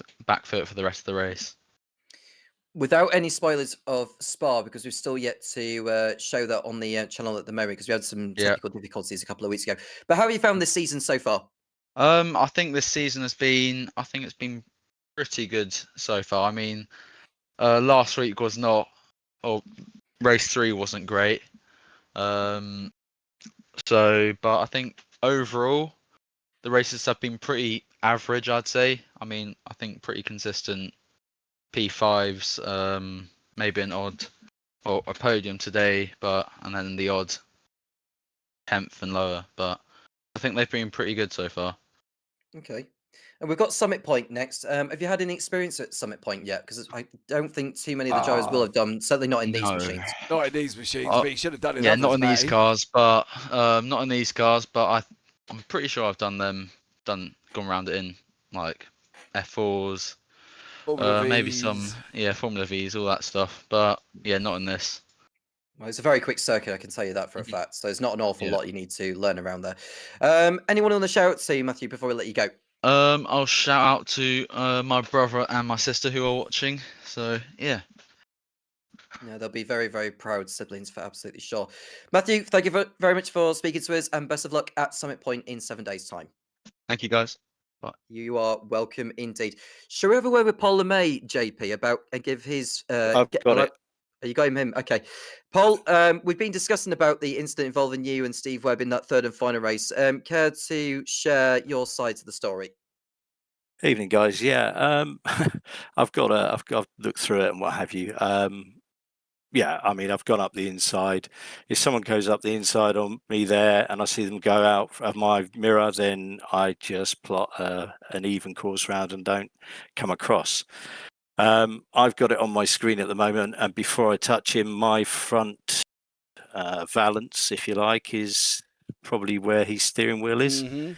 [SPEAKER 4] foot for the rest of the race.
[SPEAKER 1] Without any spoilers of Spa, because we've still yet to show that on the channel at the moment, because we had some technical difficulties a couple of weeks ago. But how have you found this season so far?
[SPEAKER 4] I think this season it's been pretty good so far. I mean, last week was not, or race 3 wasn't great. But I think overall the races have been pretty average, I'd say. I mean, I think pretty consistent P5s, maybe an odd or a podium today, and then the odd 10th and lower. But I think they've been pretty good so far.
[SPEAKER 1] Okay. And we've got Summit Point next. Have you had any experience at Summit Point yet? Because I don't think too many of the drivers will have done. Certainly not in these machines.
[SPEAKER 2] Not in these machines, but he should have done it.
[SPEAKER 4] Yeah, not in these cars, but not in these cars. But I'm pretty sure I've gone around it in like F4s, maybe some Formula Vs, all that stuff. But yeah, not in this.
[SPEAKER 1] Well, it's a very quick circuit, I can tell you that for a fact. So there's not an awful
[SPEAKER 4] Yeah.
[SPEAKER 1] lot you need to learn around there. Anyone on the shout to Matthew before we let you go?
[SPEAKER 4] I'll shout out to my brother and my sister who are watching. So yeah.
[SPEAKER 1] Yeah, they'll be very, very proud siblings for absolutely sure. Matthew, thank you very much for speaking to us, and best of luck at Summit Point in 7 days' time.
[SPEAKER 4] Thank you, guys. Bye.
[SPEAKER 1] You are welcome indeed. Shall we have a word with Paul LeMay, JP, about and give his?
[SPEAKER 5] I've got it.
[SPEAKER 1] You got him. Okay, Paul. We've been discussing about the incident involving you and Steve Webb in that third and final race. Care to share your side of the story?
[SPEAKER 5] Evening, guys. Yeah, I've looked through it and what have you. Yeah, I mean, I've gone up the inside. If someone goes up the inside on me there and I see them go out of my mirror, then I just plot an even course round and don't come across. I've got it on my screen at the moment, and before I touch him, my front valance, if you like, is probably where his steering wheel is.
[SPEAKER 2] Mm-hmm.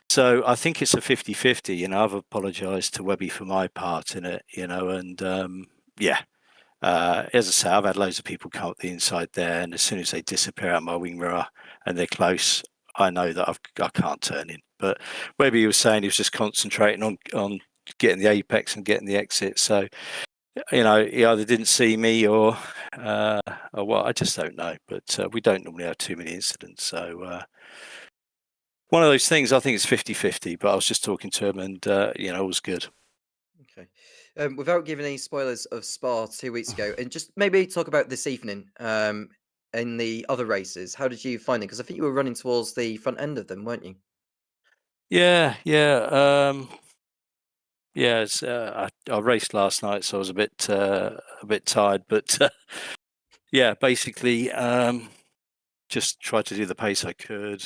[SPEAKER 5] So I think it's a 50-50. I've apologised to Webby for my part in it, and yeah. As I say, I've had loads of people come up the inside there, and as soon as they disappear out my wing mirror and they're close, I know that I can't turn in. But Webby was saying he was just concentrating on getting the apex and getting the exit. So, he either didn't see me or what, I just don't know. But we don't normally have too many incidents. So one of those things, I think it's 50-50, but I was just talking to him and, it was good.
[SPEAKER 1] Okay. Without giving any spoilers of Spa 2 weeks ago, and just maybe talk about this evening in the other races. How did you find it? Because I think you were running towards the front end of them, weren't you?
[SPEAKER 5] Yeah. I raced last night, so I was a bit tired, but yeah, basically just tried to do the pace I could.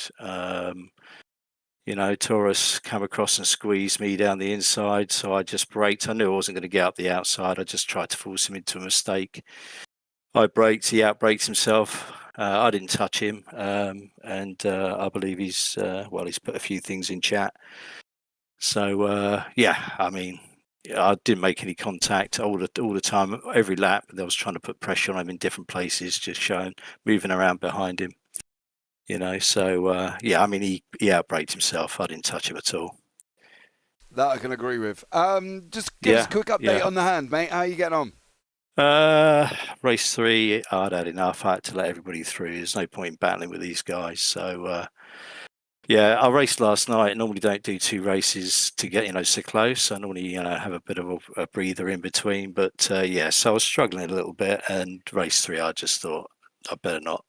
[SPEAKER 5] Taurus came across and squeezed me down the inside, so I just braked. I knew I wasn't going to get out the outside. I just tried to force him into a mistake. I braked. He outbraked himself. I didn't touch him, and I believe he's put a few things in chat. So yeah, I mean, I didn't make any contact all the time. Every lap, I was trying to put pressure on him in different places, just moving around behind him. So yeah, I mean, he outbraked himself. I didn't touch him at all.
[SPEAKER 2] That I can agree with. Just give us a quick update on the hand, mate. How are you getting on?
[SPEAKER 5] Race 3, I'd had enough. I had to let everybody through. There's no point in battling with these guys. So yeah, I raced last night. I normally don't do 2 races to get so close. I normally have a bit of a breather in between. But yeah, so I was struggling a little bit. And race 3, I just thought I better not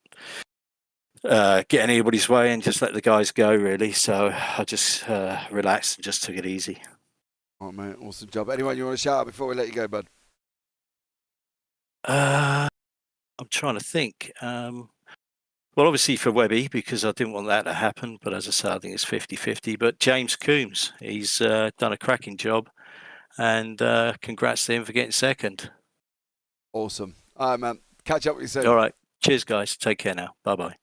[SPEAKER 5] get in anybody's way and just let the guys go, really. So I just relaxed and just took it easy.
[SPEAKER 2] Oh, mate, awesome job. Anyone you want to shout out before we let you go, bud?
[SPEAKER 5] I'm trying to think. Well, obviously for Webby, because I didn't want that to happen. But as I say, I think it's 50-50. But James Coombs, he's done a cracking job. And congrats to him for getting second.
[SPEAKER 2] Awesome. All right, man. Catch up with you soon.
[SPEAKER 5] All right. Cheers, guys. Take care now. Bye-bye.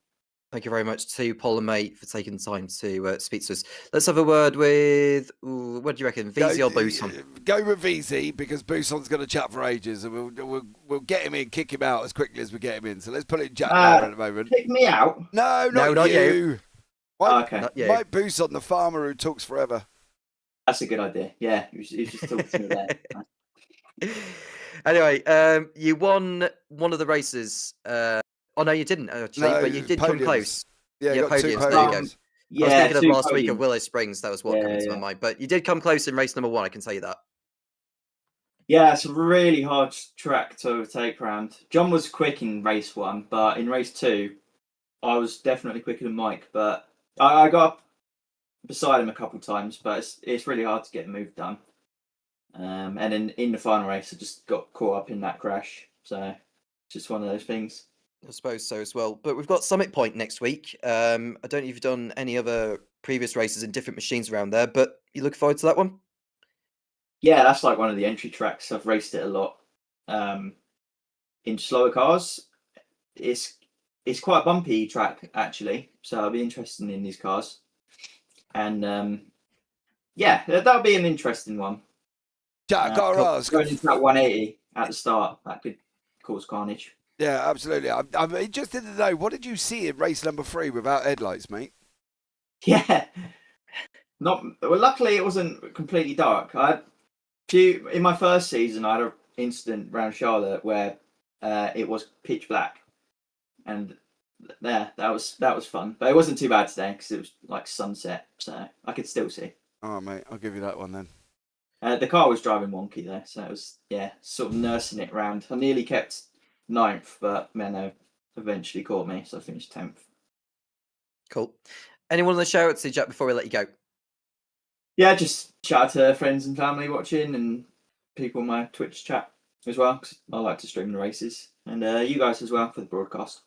[SPEAKER 1] Thank you very much to Paul and Mate for taking the time to speak to us. Let's have a word with, what do you reckon, VZ or Buson?
[SPEAKER 2] Go with VZ, because Buson's going to chat for ages, and we'll get him in, kick him out as quickly as we get him in. So let's put it in chat now at the moment.
[SPEAKER 6] Kick me out?
[SPEAKER 2] No, not you.
[SPEAKER 6] Okay.
[SPEAKER 2] Not you. Mike Buson, the farmer who talks forever.
[SPEAKER 6] That's a good idea. Yeah, he was just talking to me there.
[SPEAKER 1] Anyway, you won one of the races. Oh, no, you didn't, actually, but you did come close.
[SPEAKER 2] Yeah,
[SPEAKER 1] you
[SPEAKER 2] got 2
[SPEAKER 1] podiums. There you go.
[SPEAKER 6] Yeah,
[SPEAKER 1] I was thinking of
[SPEAKER 6] 2
[SPEAKER 1] last week
[SPEAKER 6] podiums.
[SPEAKER 1] of Willow Springs. That was what came into my mind. But you did come close in race number 1, I can tell you that.
[SPEAKER 6] Yeah, it's a really hard track to overtake round. John was quick in race 1, but in race 2, I was definitely quicker than Mike. But I got up beside him a couple of times, but it's really hard to get the move done. And then in the final race, I just got caught up in that crash. So it's just one of those things.
[SPEAKER 1] I suppose so as well. But we've got Summit Point next week. I don't know if you've done any other previous races in different machines around there, but you look forward to that one?
[SPEAKER 6] Yeah, that's like one of the entry tracks. I've raced it a lot. In slower cars, it's quite a bumpy track, actually. So I'll be interested in these cars. And yeah, that'll be an interesting one.
[SPEAKER 2] Jack, got to ask.
[SPEAKER 6] Going into that 180 at the start, that could cause carnage.
[SPEAKER 2] Yeah, absolutely. I'm interested to know, what did you see in race number 3 without headlights, mate?
[SPEAKER 6] Yeah. Not well. Luckily, it wasn't completely dark. In my first season, I had an incident around Charlotte where it was pitch black, and that was fun. But it wasn't too bad today because it was like sunset, so I could still see.
[SPEAKER 2] Oh, mate, I'll give you that one then.
[SPEAKER 6] The car was driving wonky though, so it was sort of nursing it round. I nearly kept 9th, but Menno eventually caught me, so I finished 10th.
[SPEAKER 1] Cool. Anyone on the show to Jack before we let you go?
[SPEAKER 6] Yeah, just shout out to friends and family watching and people in my Twitch chat as well, 'cause I like to stream the races, and you guys as well for the broadcast.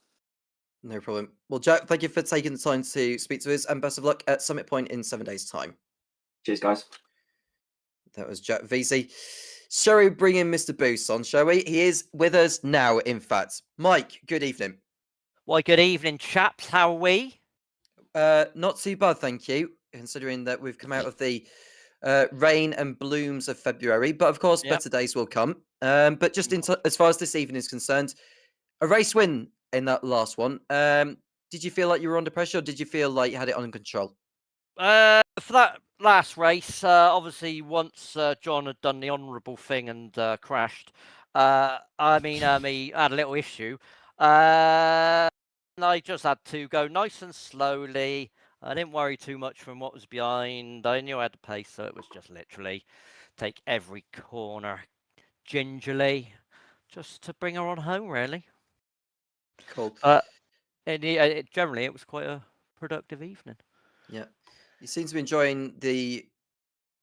[SPEAKER 1] No problem. Well, Jack, thank you for taking the time to speak to us, and best of luck at Summit Point in 7 days' time.
[SPEAKER 6] Cheers, guys.
[SPEAKER 1] That was Jack VZ. Shall we bring in Mr. Boost on, shall we? He is with us now, in fact. Mike, good evening.
[SPEAKER 7] Why, good evening, chaps. How are we?
[SPEAKER 1] Not too bad, thank you, considering that we've come out of the rain and blooms of February. But of course,
[SPEAKER 7] Yep.
[SPEAKER 1] better days will come. But just as far as this evening is concerned, a race win in that last one. Did you feel like you were under pressure, or did you feel like you had it under control?
[SPEAKER 7] For that last race, obviously, once John had done the honourable thing and crashed, he had a little issue. And I just had to go nice and slowly. I didn't worry too much from what was behind. I knew I had the pace, so it was just literally take every corner gingerly, just to bring her on home, really.
[SPEAKER 1] Cool.
[SPEAKER 7] And generally, it was quite a productive evening.
[SPEAKER 1] Yeah. You seem to be enjoying the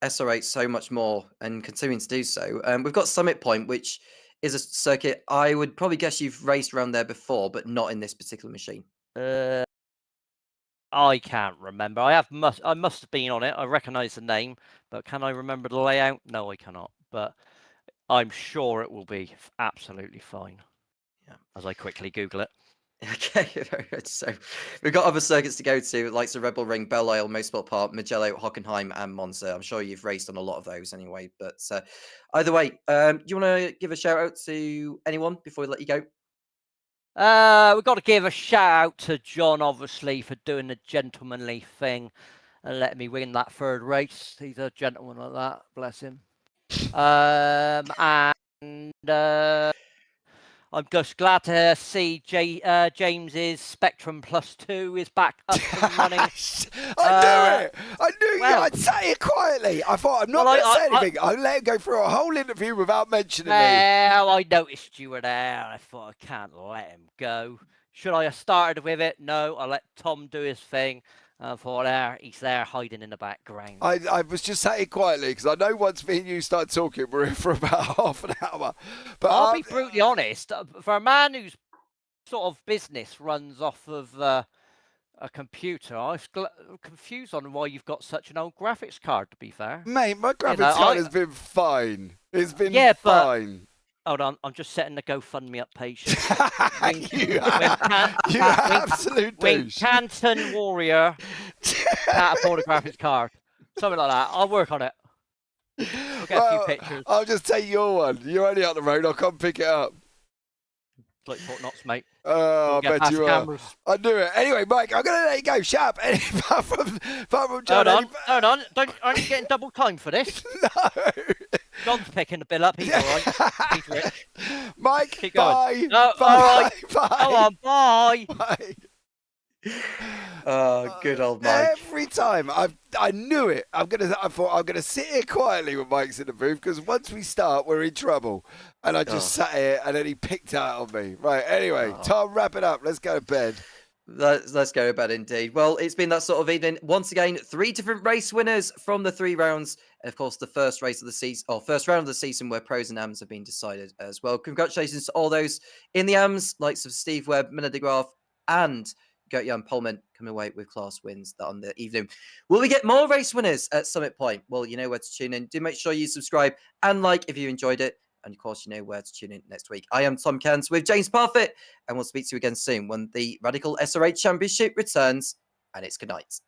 [SPEAKER 1] SR8 so much more and continuing to do so. We've got Summit Point, which is a circuit I would probably guess you've raced around there before, but not in this particular machine.
[SPEAKER 7] I can't remember. I must have been on it. I recognise the name, but can I remember the layout? No, I cannot. But I'm sure it will be absolutely fine.
[SPEAKER 1] Yeah.
[SPEAKER 7] As I quickly Google it.
[SPEAKER 1] Okay, very good. So we've got other circuits to go to, like the Rebel Ring, Belle Isle, Motorsport Park, Mugello, Hockenheim, and Monza. I'm sure you've raced on a lot of those anyway. But either way, do you want to give a shout out to anyone before we let you go?
[SPEAKER 7] We've got to give a shout out to John, obviously, for doing the gentlemanly thing and letting me win that third race. He's a gentleman like that, bless him. I'm just glad to see James's Spectrum Plus 2 is back up and running.
[SPEAKER 2] I knew I'd say it quietly. I thought, I'm not going to say anything. I'll let him go through a whole interview without mentioning me.
[SPEAKER 7] Well, I noticed you were there, and I thought, I can't let him go. Should I have started with it? No, I let Tom do his thing. I thought, he's there hiding in the background.
[SPEAKER 2] I was just saying quietly because I know once me and you start talking, we're in for about half an hour. But
[SPEAKER 7] I'll be brutally honest. For a man whose sort of business runs off of a computer, I'm confused on why you've got such an old graphics card, to be fair.
[SPEAKER 2] Mate, my graphics card has been fine. It's been fine.
[SPEAKER 7] Hold on, I'm just setting the GoFundMe up page.
[SPEAKER 2] You absolute douche.
[SPEAKER 7] Canton Warrior can't afford a graphics card. Something like that. I'll work on it. We'll get a few pictures.
[SPEAKER 2] I'll just take your one. You're only up the road. I'll come pick it up.
[SPEAKER 7] It's like Fort Knox, mate.
[SPEAKER 2] Oh, I bet you are.
[SPEAKER 7] Cameras.
[SPEAKER 2] I knew it. Anyway, Mike, I'm going to let you go. Shut up. Apart from John.
[SPEAKER 7] Hold on. Aren't you getting double time for this?
[SPEAKER 2] No.
[SPEAKER 7] John's picking the bill up. He's all right. He's rich.
[SPEAKER 2] Mike,
[SPEAKER 7] keep going.
[SPEAKER 2] bye.
[SPEAKER 7] No,
[SPEAKER 2] bye.
[SPEAKER 7] All right.
[SPEAKER 2] Bye.
[SPEAKER 7] Come on, bye.
[SPEAKER 2] Bye.
[SPEAKER 1] Oh, good old Mike.
[SPEAKER 2] Every time I knew it. I thought I'm gonna sit here quietly when Mike's in the booth because once we start, we're in trouble. And I just sat here, and then he picked out on me. Right. Anyway, Tom, wrap it up. Let's go to bed.
[SPEAKER 1] Let's go to bed indeed. Well, it's been that sort of evening. Once again, 3 different race winners from the 3 rounds. And of course, the first race of the season, or first round of the season, where pros and AMs have been decided as well. Congratulations to all those in the AMs, likes of Steve Webb, Minna de Graaf, and Gert-Jan Polman coming away with class wins on the evening. Will we get more race winners at Summit Point? Well, you know where to tune in. Do make sure you subscribe and like if you enjoyed it. And of course, you know where to tune in next week. I am Tom Cairns with James Parfitt, and we'll speak to you again soon when the Radical SR8 Championship returns. And it's good night.